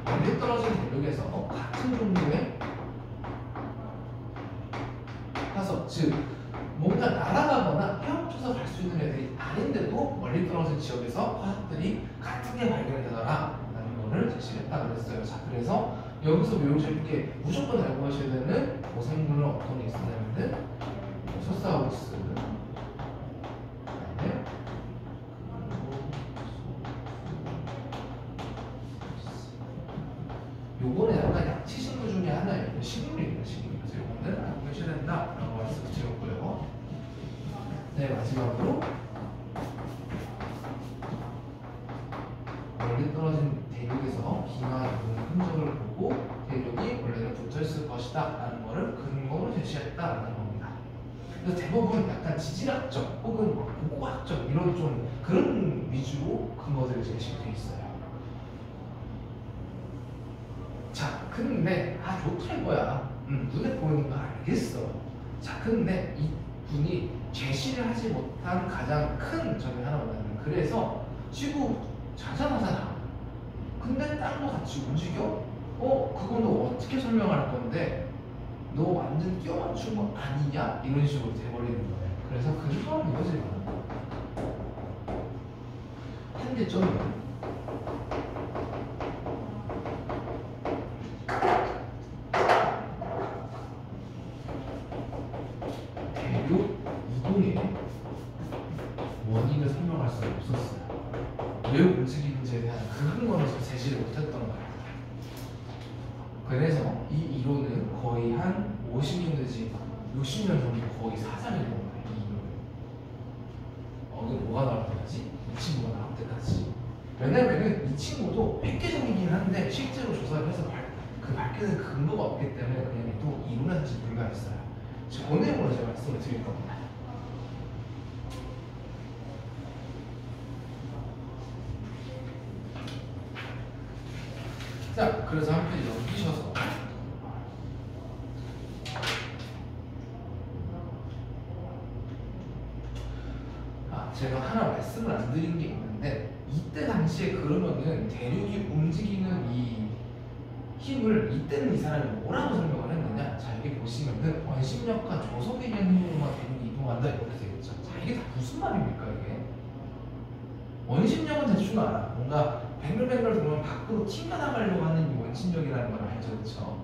멀리 떨어진 대륙에서 같은 종류의 화석, 즉 뭔가 날아가거나 헤엄쳐서 갈 수 있는 애들이 아닌데도 멀리 떨어진 지역에서 화석들이 같은 게 발견되더라 라는 거를 제시했다 그랬어요. 자, 그래서 여기서 외우실 게 무조건 알고 가셔야 되는 고생물은 어떤 게 있었냐면은 소사우루스, 그다음에 요거는 약간 약치식물 중에 하나예요. 식물입니다, 식물. 그래서 요거는 알고 계셔야 된다라고 말씀드렸고요. 네, 마지막으로 멀리 떨어진 대륙에서 빙하의 흔적을 보고 대륙이 원래는 붙어있을 것이다 라는 것을 근거로 제시했다라는 겁니다. 그래서 대부분 약간 지질학적 혹은 뭐 고고학적 이런 좀 그런 위주로 근거들이 제시되어 있어요. 자, 근데 좋다 이거야. 눈에 보이는 거 알겠어. 자, 근데 이 분이 제시를 하지 못한 가장 큰 점이 하나 뭐냐면, 그래서 지구 자전하잖아. 근데 땅도 같이 움직여? 그건 너 어떻게 설명할 건데? 너 완전 끼워 맞춘 거 아니냐? 이런 식으로 돼버리는 거예요. 그래서 근거는 이거지. 한계점은 대륙 이동의 원인을 설명할 수 없었어요. 왜 움직이는지에 대한 그 근거는 제시를 못했던 거예요. 그래서 이 이론은 거의 한 50년 내지 60년 정도 거의 사장이 된 거예요. 이 이론은. 뭐가 나올 때까지? 이 친구가 나올 때까지. 왜냐면은 이 친구도 획기적이긴 한데 실제로 조사를 해서 그 밝혀낸 근거가 없기 때문에 그냥 또 이론은 사실 불가했어요. 그 내용으로 제가 말씀을 드릴 겁니다. 자, 그래서 한 페이지 넘기셔서 제가 하나 말씀을 안 드린 게 있는데, 이때 당시에 그러면은 대륙이 움직이는 이 힘을 이때는 이 사람이 뭐라고 설명을 했느냐? 자, 여기 보시면은 원심력과 조속에 의한 힘으로만 대륙이 이동한다 이렇게 되겠죠. 자, 이게 다 무슨 말입니까 이게? 원심력은 대충 알아. 뭔가 뱅글뱅글 돌면 밖으로 튕겨나가려고 하는 이 원심력이라는 걸 알죠, 그렇죠?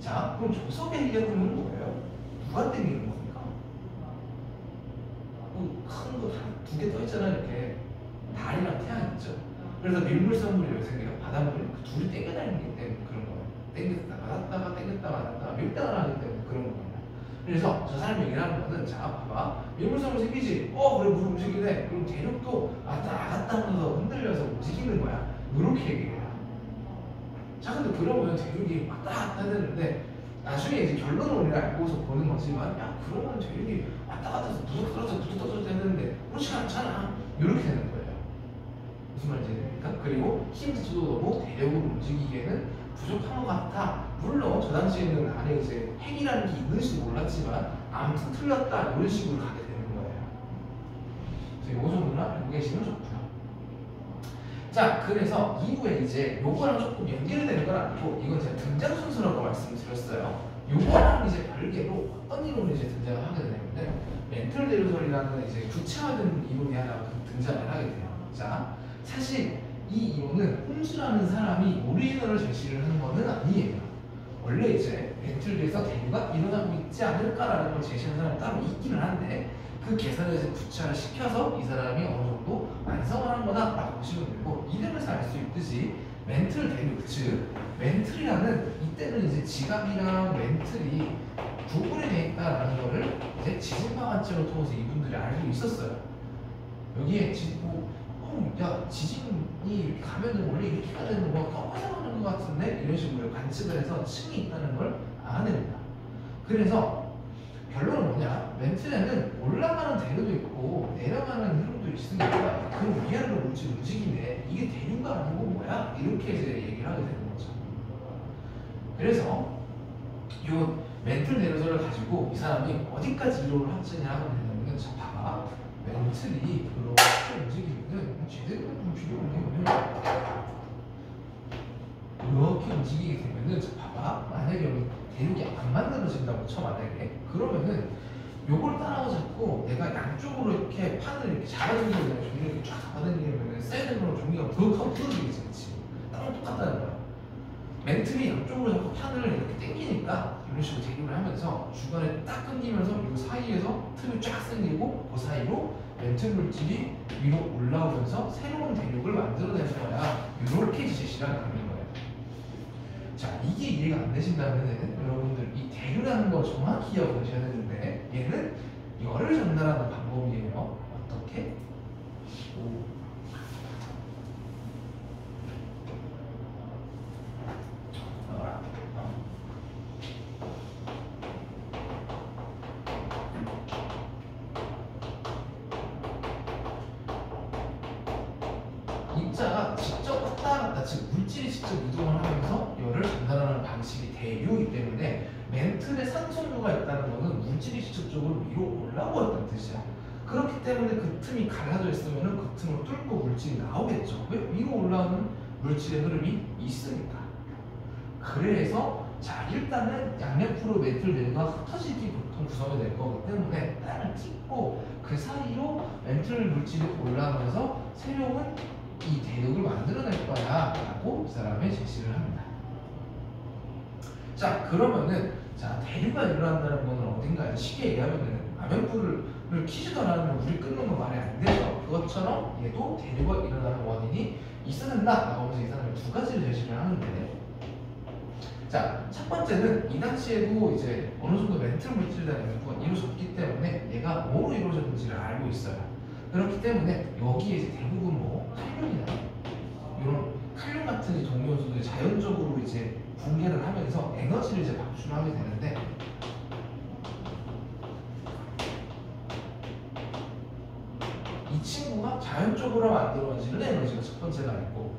자, 그럼 조속에 의한 힘은 뭐예요? 누가 땡기는 겁니까? 큰 거 두 개 떠 있잖아, 이렇게. 달이랑 태양 있죠. 그래서 밀물선물이 왜 생겨요? 바닷물이 그 둘이 땡겨다니기 때문에 그런 거예요. 땡겼다가 땡겼다가 밀당을 하기 때문에 그런 거예요. 그래서 저 사람이 얘기를 하는 거는, 자, 봐봐. 밀물선물 생기지? 그래, 물 움직이네. 그럼 대륙도 왔다 갔다 하면서 흔들려서 움직이는 거야. 이렇게 얘기해요. 자, 근데 그러면 대륙이 왔다 갔다 되는데 나중에 이제 결론을 우리가 알고서 보는 거지만, 야, 그러면 대륙이 왔다 갔다 해서 부서 떨어져 되는데 그렇지 않잖아. 이렇게 되는 거예요. 무슨 말인지 됩니까? 그리고 힘 자체도 너무 대륙을 움직이기에는 부족한 것 같아. 물론 저 당시에는 안에 이제 핵이라는 게 있는지도 몰랐지만 아무튼 틀렸다 이런 식으로 가게 되는 거예요. 그래서 이 정도는 알고 계시면 좋고요. 자, 그래서 이후에 이제 요거랑 조금 연결이 되는 건 아니고, 이건 제가 등장 순서라고 말씀을 드렸어요. 요거랑 이제 별개로 어떤 이론이 이제 등장을 하게 되냐면, 멘틀 대류설이라는 이제 구체화된 이론이 하나 등장을 하게 돼요. 자, 사실 이 이론은 홈즈라는 사람이 오리지널을 제시를 한 거는 아니에요. 원래 이제 멘틀에서 대류가 일어나고 있지 않을까라는 걸 제시한 사람이 따로 있기는 한데, 그 계산을 이제 구체화를 시켜서 이 사람이 어느 정도 완성을 한 거다라고 보시면 되고, 이름에서 알 수 있듯이 멘틀 대륙, 즉 멘틀이라는 이때는 이제 지각이랑 멘틀이 구분이 돼 있다라는 거를 이제 지진파 관측을 통해서 이분들이 알고 있었어요. 여기에 야 지진이 이렇게 가면은 원래 이렇게가 되는 거 떠나가는 것 같은데 이런 식으로 관측을 해서 층이 있다는 걸 알아냅니다. 그래서 결론은 뭐냐? 멘틀에는 올라가는 대류도 있고 내려가는 흐름도 있으니까 그 위아래로 물질 움직이네. 이게 대류가 아니고 뭐야? 이렇게 이제 얘기를 하게 되는 거죠. 그래서 이 멘틀 내려서를 가지고 이 사람이 어디까지 이론을 확증을 하게 되냐면은 자 봐봐. 멘틀이 이렇게 움직이면은 제대로 좀 필요 없네요. 이렇게 움직이게 되면은 자 봐봐. 만약에 여기 대륙이 안 만들어진다고 쳐 만약에 그러면은 요걸 따라고 자꾸 내가 양쪽으로 이렇게 판을 이렇게 잡아당기게 되면 종이를 이렇게 쫙 잡아당기면 사이드로 종이가 더 하고 풀어지겠지, 그치? 따로 똑같다는 거야. 멘틀이 양쪽으로 자꾸 판을 이렇게 당기니까 이런 식으로 대륙을 하면서 중간에 딱 끊기면서 이 사이에서 틈이 쫙 생기고 그 사이로 멘틀 물질이 위로 올라오면서 새로운 대륙을 만들어내는 거야. 이렇게 제시가 되는 거예요. 자, 이게 이해가 안 되신다면 여러분들 이 대류라는 거 정확히 기억하셔야 되는데 얘는 열을 전달하는 방법이에요. 어떻게? 입자가 직접 왔다 갔다, 즉 물질이 직접 이동을 하면서 열을 전달하는 방식이 대류이기 때문에 멘틀에 산소류가 있다는 것은 물질이 직접적으로 위로 올라오고 있다는 뜻이야. 그렇기 때문에 그 틈이 갈라져 있으면 그 틈을 뚫고 물질이 나오겠죠. 왜? 위로 올라오는 물질의 흐름이 있으니까. 그래서 자 일단은 양옆으로 멘틀 내가 흩어지기 보통 구성이 될 거기 때문에 땅을 찢고 그 사이로 멘틀 물질이 올라가면서 새로운 이 대륙을 만들어낼 거야 라고 이 사람이 제시를 합니다. 자 그러면은 자 대류가 일어난다는 거는 어딘가에 쉽게 얘기하면은 라면불을 키지도 않으면 물이 끓는 건 말이 안 되죠. 그것처럼 얘도 대류가 일어나는 원인이 있어야 된다 라고 하면서 이 사람이 두 가지를 제시를 하는데 자 첫 번째는 이 당시에도 이제 어느 정도 멘틀 물질에 대한 연구가 이루어졌기 때문에 얘가 뭐로 이루어졌는지를 알고 있어요. 그렇기 때문에 여기에 이제 대부분 뭐 칼륨이나 이런 칼륨 같은 이 동위원소들이 자연적으로 이제 붕괴를 하면서 에너지를 이제 방출하게 되는데 이 친구가 자연적으로 만들어지는 에너지가 첫 번째가 있고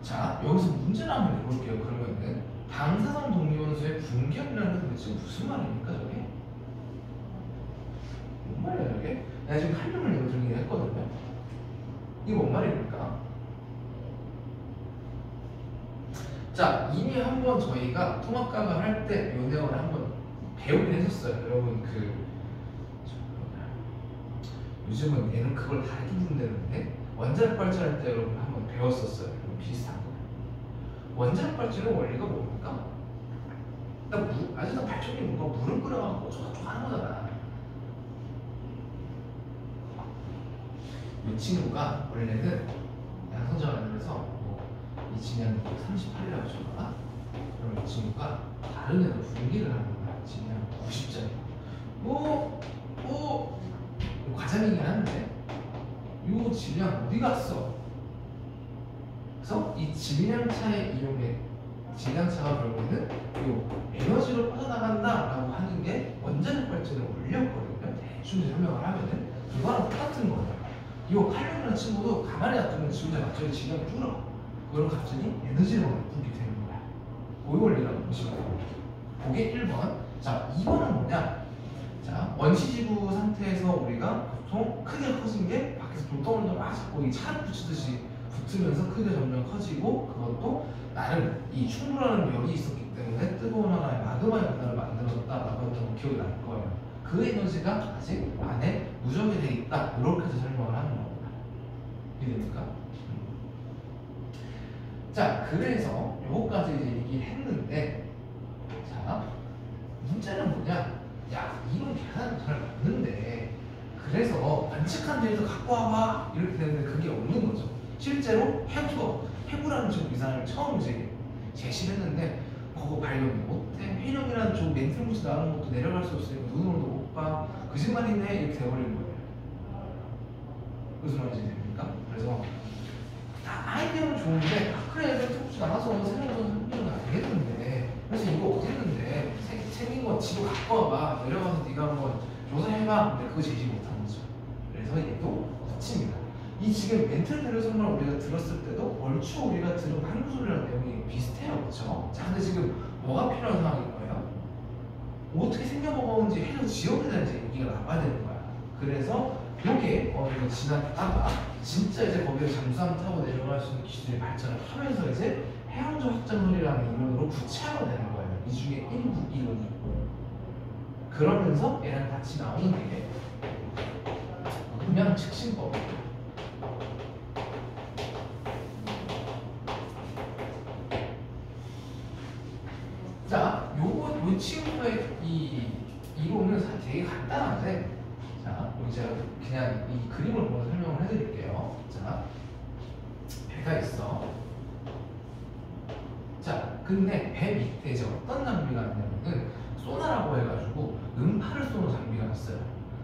자 여기서 문제를 한번 내볼게요. 그러면은 방사성 동위원소의 붕괴이라는 게 지금 무슨 말입니까 저게? 뭔 말이야 저게? 내가 지금 칼륨을 이거 정리했거든요. 이게 뭔 말입니까? 자 이미 한번 저희가 통합각을 할 때 이 내용을 한번 배우긴 했었어요. 여러분 요즘은 얘는 그걸 다르게 부른다는데 원자력 발전할 때 여러분 한번 배웠었어요. 비슷한 거. 원자력 발전의 원리가 뭡니까? 아직도 발전기 뭔가 물을 끓여갖고 어쩌고저쩌고 하는 거잖아. 이 친구가 원래는 양성자원에서 이 진양이 38이라고 쳐봐. 그럼 이 친구가 다른 애를 분기를 하는 거야. 진양 90짜리. 과장이긴 한데 이 질량 어디 갔어? 그래서 이 질량차의 이용에 질량차가 결국에는 이 에너지로 빠져나간다라고 하는 게 원자력 발전을 올렸거든요. 대충 설명을 하면은 그거랑 똑같은 거예요. 이 칼륨이라는 친구도 가만히 놔두면 지구에 갑자기 질량이 줄어. 그럼 갑자기 에너지를 내뿜게 되는 거야. 그 원리라고 보시면 돼요. 그게 1번. 자, 2번은 뭐냐? 자, 원시지구 상태에서 우리가 보통 크게 커진 게 밖에서 돌덩이를 막 잡고 이 차를 붙이듯이 붙으면서 크게 점점 커지고 그것도 나름 이 충분한 열이 있었기 때문에 뜨거운 하나의 마그마 연단을 만들어졌다라고 했던 거 기억이 날 거예요. 그 에너지가 아직 안에 누적이 돼 있다. 이렇게 해서 설명을 하는 겁니다. 이해됩니까? 자, 그래서 요거까지 이제 얘기를 했는데 자, 문제는 뭐냐? 야, 이런 계산은 잘 맞는데 그래서 관측한 데에서 갖고 와봐 이렇게 되는데 그게 없는 거죠. 실제로 해부라는 쪽 이상을 처음 이제 제시를 했는데 그거 발견을 못해. 해력이라는 쪽 멘틀무스 나오는 것도 내려갈 수 없으니까 눈으로도 못 봐. 거짓말이네 이렇게 돼버리는 거예요. 무슨 말인지 됩니까? 그래서 아이디어는 좋은데 그래 내가 톡 나가서 새로운 선생님은 알겠는데 그래서 이거 어디 있는데 생긴 거 집에 갖고 와봐. 내려가서 네가 한번 조사해봐. 근데 그거 제시 못한 거죠. 그래서 얘도 붙입니다. 이 지금 멘틀 대려선만 우리가 들었을 때도 얼추 우리가 들은 한구소리라는 내용이 비슷해요. 그렇죠? 자 근데 지금 뭐가 필요한 상황인 거예요? 어떻게 생겨먹었는지 해서 지역에 대한 이제 얘기가 나와야 되는 거야. 그래서 이게 이거 지났다가 진짜 이제 거기에 잠수함 타고 내려갈 수 있는 기술이 발전을 하면서 이제 해양조 확장놀이라는 이론으로 구체화되는 거예요. 이 중에 일부 이론이 있고 그러면서 얘랑 같이 나오는 게 음양 측신법. 자, 요 친구의 이 이론은 사실 되게 간단한데, 자, 우리 제가 그냥 이 그림을 보면서 설명을 해드릴게요. 자, 배가 있어. 자, 근데 배 밑에 이제 어떤 장비가 있냐면은 소나라고 해가지고 음파를 쏘는 장비가 있어요.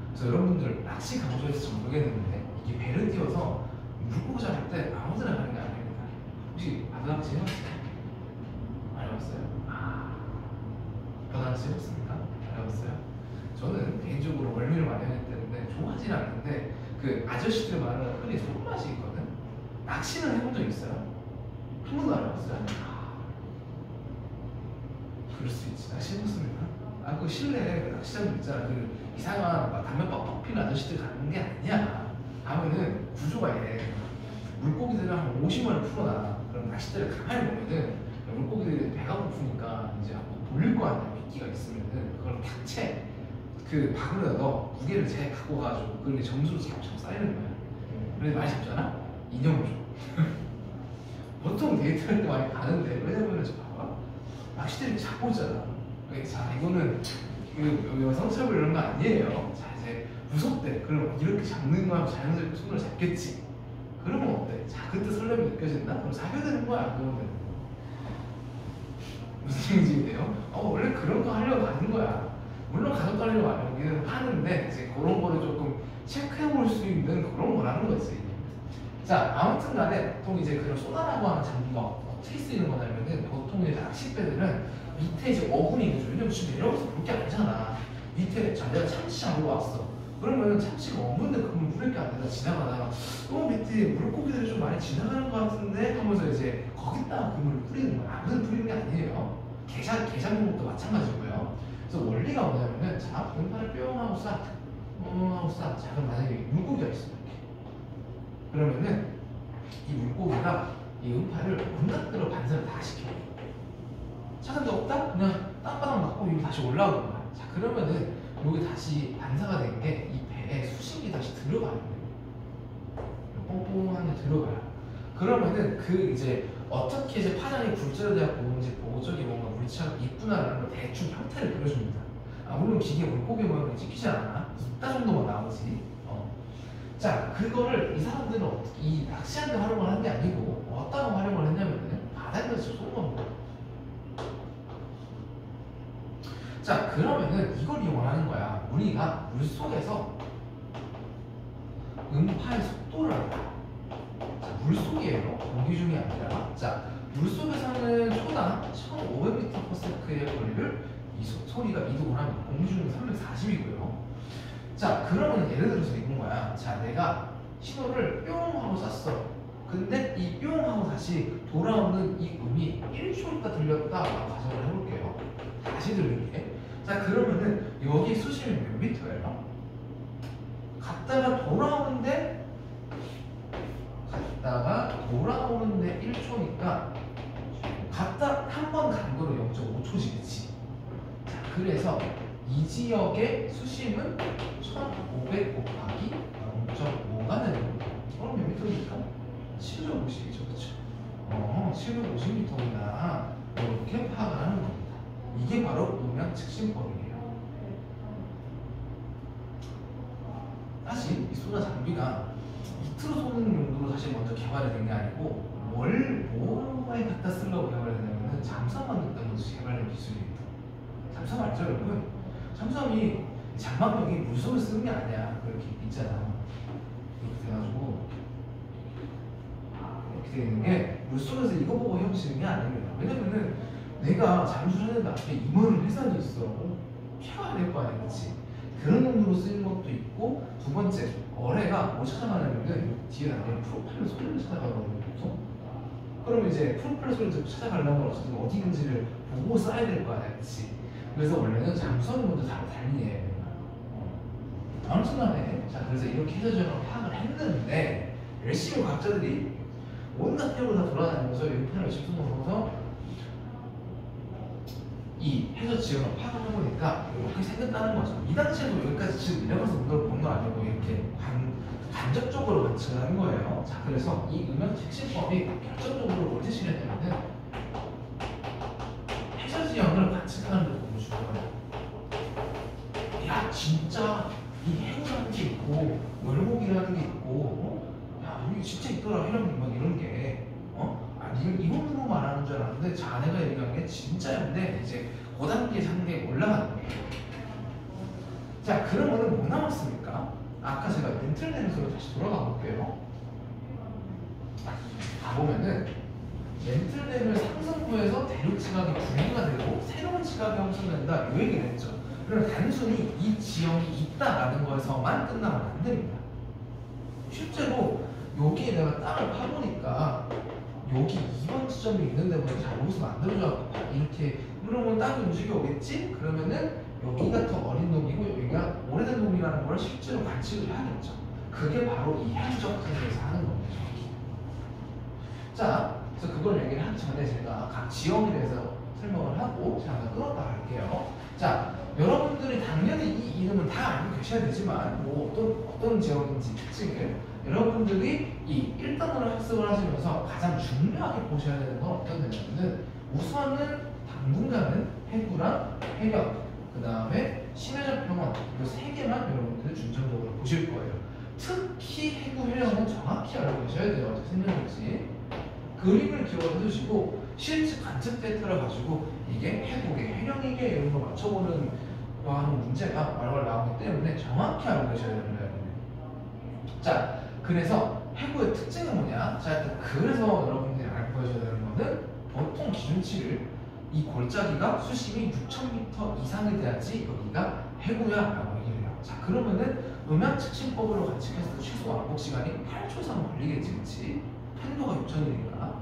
그래서 여러분들 낚시 강조했을지 모르겠는데 이게 배를 띄워서 물고기 잡을 때 아무데나 가는 게 아닙니다. 혹시 바다낚시 해봤어요? 안 해봤어요? 바다낚시 해봤습니까? 안 해봤어요? 저는 개인적으로 멀미를 많이 하기 때문에 좋아하진 않는데 그 아저씨들 말하는 흔히 손맛이 있거든? 낚시는 해본 적 있어요? 한 번도 안 해봤어요? 그럴 수 있지. 낚시 해봤습니까? 그 실내 그 낚시장도 있잖아. 그 이상한 막 담배 빡빡 피는 아저씨들 가는 게 아니야. 가면은 구조가 이래. 물고기들을 한 50마리 풀어놔. 그럼 낚싯대를 가만히 보면은 물고기들이 배가 고프니까 이제 한번 돌릴 거 아니야. 미끼가 있으면은 그걸 탁 채. 그 바구니에다 넣어. 무게를 재 갖고 가지고 그게 점수로 엄청 쌓이는 거야. 그래서 많이 잡잖아? 인형을 줘. 보통 데이트할 때 많이 가는데 왜냐면은 저 봐봐. 낚시대를 잡고 있잖아. 자, 이거는 여성차별 이런 거 아니에요. 자, 이제 무섭대. 그럼 이렇게 잡는 거하고 자연스럽게 손을 잡겠지. 그러면 어때? 자, 그때 설렘이 느껴진다? 그럼 사귀어야 되는 거야. 그러면 무슨 얘기인데요? 원래 그런 거 하려고 가는 거야. 물론 가족 관리를 하려고 하는데 이제 그런 거를 조금 체크해 볼 수 있는 그런 거라는 거지. 자, 아무튼 간에 보통 이제 그런 소나라고 하는 장비가 어떻게 쓰이는 거냐면은 보통 이제 낚싯배들은 밑에 이제 어군이 있는 거죠. 왜냐면 지금 내려가서 볼 게 아니잖아. 밑에 자, 내가 참치 잡으러 왔어. 그러면 참치가 없는데 그러면 물에 게 안 되다 지나가다가 밑에 물고기들이 좀 많이 지나가는 것 같은데 하면서 이제 거기다가 그물을 뿌리는 거야. 무슨 뿌리는 게 아니에요. 게장 것도 마찬가지고요. 그래서 원리가 뭐냐면은 자, 음파를 뿅 하고 싹 하고 싹. 자, 그럼 만약에 물고기가 있어. 이렇게. 그러면은 이 물고기가 이 음파를 온갖대로 반사를 다 시켜요. 자, 근데 없다? 그냥 땅바닥 맞고 여기 다시 올라오는 거야. 자, 그러면은 여기 다시 반사가 된 게 이 배에 수심이 다시 들어가는 거예요. 뽕뽕하게 들어가요. 그러면은 그 이제 어떻게 이제 파장이 굴절되고 오는지 보고 저기 뭔가 물체가 있구나라는 걸 대충 형태를 그려줍니다. 물론 기계 물고기 모양을 찍히지 않아. 이따 정도만 나오지. 자, 그거를 이 사람들은 이 낚시하는 데 활용을 한 게 아니고 어디다가 활용을 했냐면은 바다에서 쏘는 겁니다. 자, 그러면은 이걸 이용하는 거야. 우리가 물속에서 음파의 속도를 알아. 자, 물속이에요. 공기 중이 아니라. 자, 물속에서는 초당 1500m/s의 거리를 이 소리가 이동을 합니다. 공기 중은 340이고요. 자, 그러면 예를 들어서 이건 거야. 자, 내가 신호를 뿅 하고 쐈어. 근데 이 뿅 하고 다시 돌아오는 이 음이 1초 있다 들렸다 라고 가정을 해볼게요. 다시 들릴게. 자, 그러면은 여기 수심이 몇 미터예요? 갔다가 돌아오는데 1초니까 갔다 한 번 간 거로 0.5초지, 그치? 자, 그래서 이 지역의 수심은 1500 곱하기 0.5가 되는 겁니다. 그럼 몇 미터입니까? 750이죠, 그쵸? 750m구나. 이렇게 파악을 하는 겁니다. 이게 바로 음양 측심법이에요. 사실 이 소나 장비가 밑으로 쏘는 용도로 사실 먼저 개발이 된 게 아니고 뭐에 갖다 쓰려고 개발이 되냐면은 잠수함 만들 때 먼저 개발된 기술입니다. 잠수함 알죠 여러분? 잠수함이 장막력이 물속에 쓰는 게 아니야. 그렇게 있잖아. 이렇게 돼가지고 이렇게 돼 있는 게 물속에서 이거 보고 헤엄치는 게 아닙니다. 왜냐면은 내가 잠수를 하는데 앞에 임원을 회사도 있어. 피해야 될 거 아니야, 그렇지? 그런 용도로 쓰이는 것도 있고 두 번째 어뢰가 뭐 찾아가냐면은 뒤에 나가는 프로펠러 소리를 찾아가거든요. 보통. 그럼 이제 프로펠러 소리를 듣고 찾아가려면 어쨌든 어디 있는지를 보고 써야 될 거 아니야, 그렇지? 그래서 원래는 잠수함이 먼저 달리네. 아무튼 간에 자 그래서 이렇게 해저지형을 파악을 했는데 열심히 과학자들이 온갖 해역을 다 돌아다니면서 연판을 집중해서 이 해저지형을 파악을 해보니까 이렇게 생겼다는 거죠. 이 당시에도 여기까지 지금 내려가서 문제를 본 거 아니고 이렇게 간접적으로 관측을 한 거예요. 자 그래서 이 음영 특징법이 결정적으로 어디 실현되냐면은 해저지형을 관측하는 데 너무 중요해요. 야 진짜 이 해구라는 게 있고 월곡이라는 게 있고 야 여기 진짜 있더라 이런 막 이런 게 이걸로 말하는 줄 알았는데 자네가 얘기한 게 진짜였는데 이제 그 단계 상대에 올라가는 거예요. 자 그러면은 뭐 남았습니까? 아까 제가 멘틀램에서 다시 돌아가 볼게요. 가보면은 멘틀램을 상승부에서 대륙 지각이 분리가 되고 새로운 지각이 형성된다 이 얘기를 했죠. 그럼 단순히 이 지형이 있다라는 거에서만 끝나면 안 됩니다. 실제로 여기에 내가 땅을 파보니까 여기 2번 지점이 있는 데보다 잘 여기서 만들어져갖고 이렇게 그러면 땅이 움직여 오겠지? 그러면은 여기가 더 어린 동이고 여기가 오래된 동이라는 걸 실제로 관측을 해야겠죠. 그게 바로 이 현적 특성에서 하는 겁니다. 자, 그래서 그걸 얘기를 하기 전에 제가 각 지형에 대해서 설명을 하고 잠깐 끊었다 갈게요. 자, 여러분들이 당연히 이 이름은 다 알고 계셔야 되지만 뭐 어떤 지역인지 특징을 여러분들이 이 1단원을 학습을 하시면서 가장 중요하게 보셔야 되는 건 어떤 데냐면은 우선은 당분간은 해구랑 해역 그 다음에 심해적 평원 이 세 개만 여러분들 중점적으로 보실 거예요. 특히 해구 해역은 정확히 알고 계셔야 돼요. 어떻게 생겼는지 그림을 기억을 해주시고 실제 관측 데이터를 가지고 이게 해구게 해령이게 이런 거 맞춰보는 거 하는 문제가 말말 나오기 때문에 정확히 알고 계셔야 됩니다. 자, 그래서 해구의 특징은 뭐냐? 자, 그래서 여러분들이 알고 계셔야 되는 거는 보통 기준치를 이 골짜기가 수심이 6,000m 이상이 돼야지 여기가 해구야 라고 얘기를 해요. 자, 그러면은 음향 측심법으로 관측했을 때 최소 왕복 시간이 8초 이상 걸리겠지, 그치? 편도가 6,000이니까.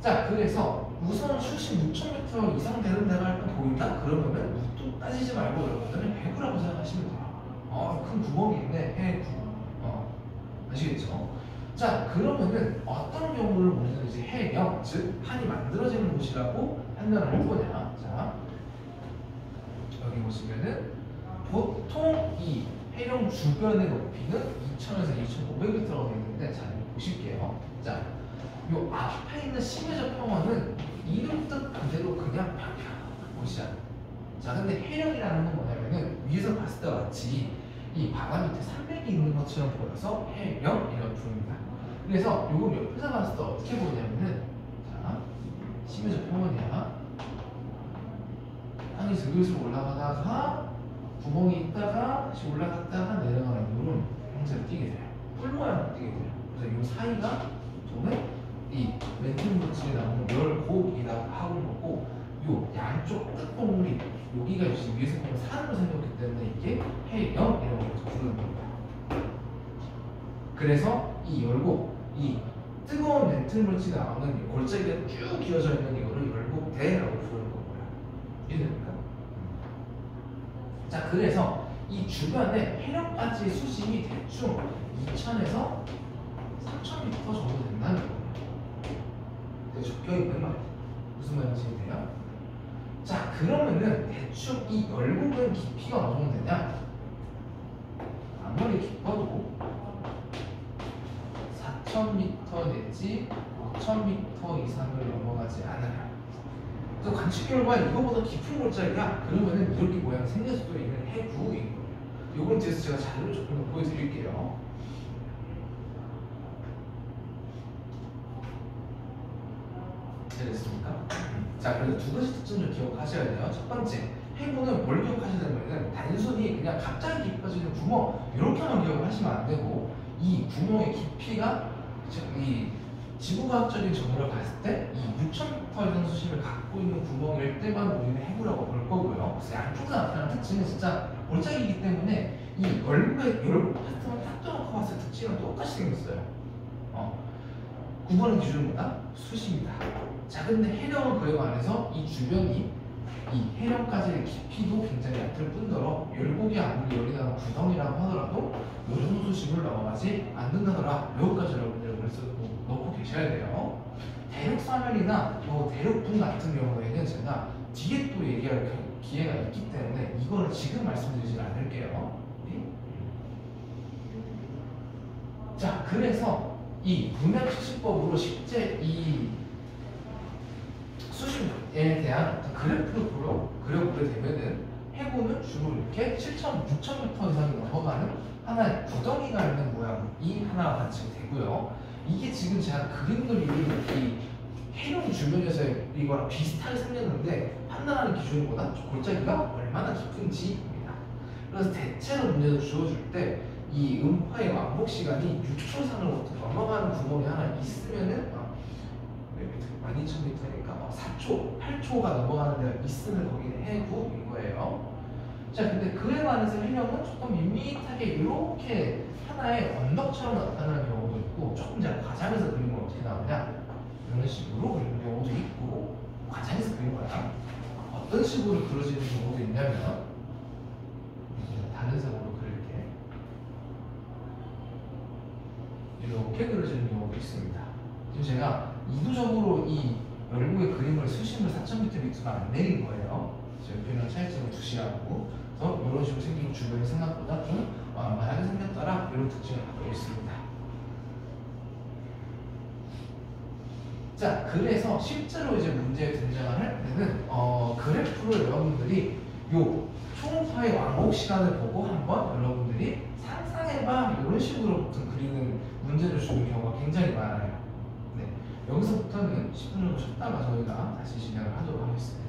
자, 그래서 우선 수심 6,000m 이상 되는 데가 일단 보인다? 그러면은 또 따지지 말고 여러분들은 해구라고 생각하시면 돼요. 큰 구멍이 있네, 해구. 아시겠죠? 자, 그러면은 어떤 경우를 우리는 이제 해역, 즉 판이 만들어지는 곳이라고 판단을 할 거냐? 자, 여기 보시면은 보통 이 해령 주변의 높이는 2,000에서 2,500m가 되는데 자, 여기 보실게요. 자, 요 앞에 있는 심해적 평원은 이름 뜻 그대로 그냥 평평한 곳이야. 자, 근데 해령이라는 건 뭐냐면은 위에서 봤을 때 마치 이 바다 밑에 산맥이 있는 것처럼 보여서 해령이라고 부릅니다. 그래서 요걸 옆에서 봤을 때 어떻게 보냐면은 자, 심해적 평원이야. 땅이 슬슬 올라가다가 구멍이 있다가 다시 올라갔다가 내려가는 이런 형태로 뛰게 돼요. 뿔 모양으로 뛰게 돼요. 그래서 이 사이가 보통은 이 멘틀 물질에 나오는 열곡이라고 하고 있고 요 양쪽 끝동물이 여기가 지금 위에서 보면 산으로 생겼기 때문에 이게 해령이라고 부르는 겁니다. 그래서 이 열곡, 이 뜨거운 멘틀 물질이 나오는 골짜기가 쭉 기어져 있는 이거를 열곡대라고 부르는 거고요. 이해됩니까? 자, 그래서 이 주변에 해령까지의 수심이 대충 2,000에서 3,000m 정도 된다는 거예요. 되게 적혀있는 말. 무슨 말인지 돼요? 자, 그러면은 대충 이 열곡은 깊이가 어느 정도 되냐? 아무리 깊어도 4,000m 내지 5,000m 이상을 넘어가지 않아요. 그래서 관측 결과 이거보다 깊은 골짜기야? 그러면은 이렇게 모양이 생길 수도 있는 해구인 거예요. 이건 뒤에서 제가 자료를 조금 보여드릴게요. 됐습니까? 자, 그래서 두 가지 특징 좀 기억하셔야 돼요. 첫 번째, 해부는 뭘 기억하셔야 되냐면 단순히 그냥 갑자기 깊어지는 구멍 이렇게만 기억을 하시면 안 되고 이 구멍의 깊이가 이 지구과학적인 정보를 봤을 때 이 6,000m 이상 수심을 갖고 있는 구멍일 때만 우리는 해부라고 볼 거고요. 그래서 양쪽에 나타나는 특징은 진짜 골짜기이기 때문에 이 얼굴의 파트만 딱 떠놓고 봤을 때 특징은 똑같이 생겼어요. 9번은 기준보다 수심이다. 자, 근데 해령은 그에 반해서 이 주변이 이 해령까지의 깊이도 굉장히 얕을 뿐더러 열곡이 아무리 열리다가 구덩이라고 하더라도 요 정도 수심을 넘어가지 않는다더라. 여기까지 여러분들 그래서 놓고 계셔야 돼요. 대륙사면이나 대륙분 같은 경우에는 제가 뒤에 또 얘기할 기회가 있기 때문에 이거를 지금 말씀드리지 않을게요. 자, 그래서 이 분해추측법으로 실제 이 수심에 대한 그래프를 그려보게 되면은 해부는 주로 이렇게 6,000m 이상이 넘어가는 하나의 구덩이가 있는 모양이 하나가 같이 되고요. 이게 지금 제가 그린 그림이 이 해령 주변에서 이거랑 비슷하게 생겼는데 판단하는 기준보다 골짜기가 얼마나 깊은지입니다. 그래서 대체로 문제를 주어줄 때 이 음파의 왕복 시간이 6초 이상을 넘어가는 구멍이 하나 있으면은 12,000m니까 4초, 8초가 넘어가는 데가 있으면 거기는 해부인 거예요. 자, 근데 그에 반해서 해령은 조금 밋밋하게 이렇게 하나의 언덕처럼 나타나는 경우도 있고 조금 제가 과장해서 그린 건 어떻게 나오냐 이런 식으로 그리는 경우도 있고 과장해서 그린 거야. 어떤 식으로 그려지는 경우도 있냐면 다른 색으로 그릴게. 이렇게 그려지는 경우도 있습니다. 지금 제가 이도적으로 이 열고의 그림을 수심을 4,000m 안 내린 거예요. 옆에는 차이점을 주시하고 그래서 이런 식으로 생기고 주변이 생각보다 좀 완만하게 생겼더라 이런 특징을 갖고 있습니다. 자, 그래서 실제로 이제 문제에 등장할 때는 그래프를 여러분들이 요 초음파의 왕복 시간을 보고 한번 여러분들이 상상해봐 이런 식으로 보통 그리는 문제를 주는 경우가 굉장히 많아요. 네, 여기서부터는 10분 정도 쉬었다가 저희가 다시 진행을 하도록 하겠습니다.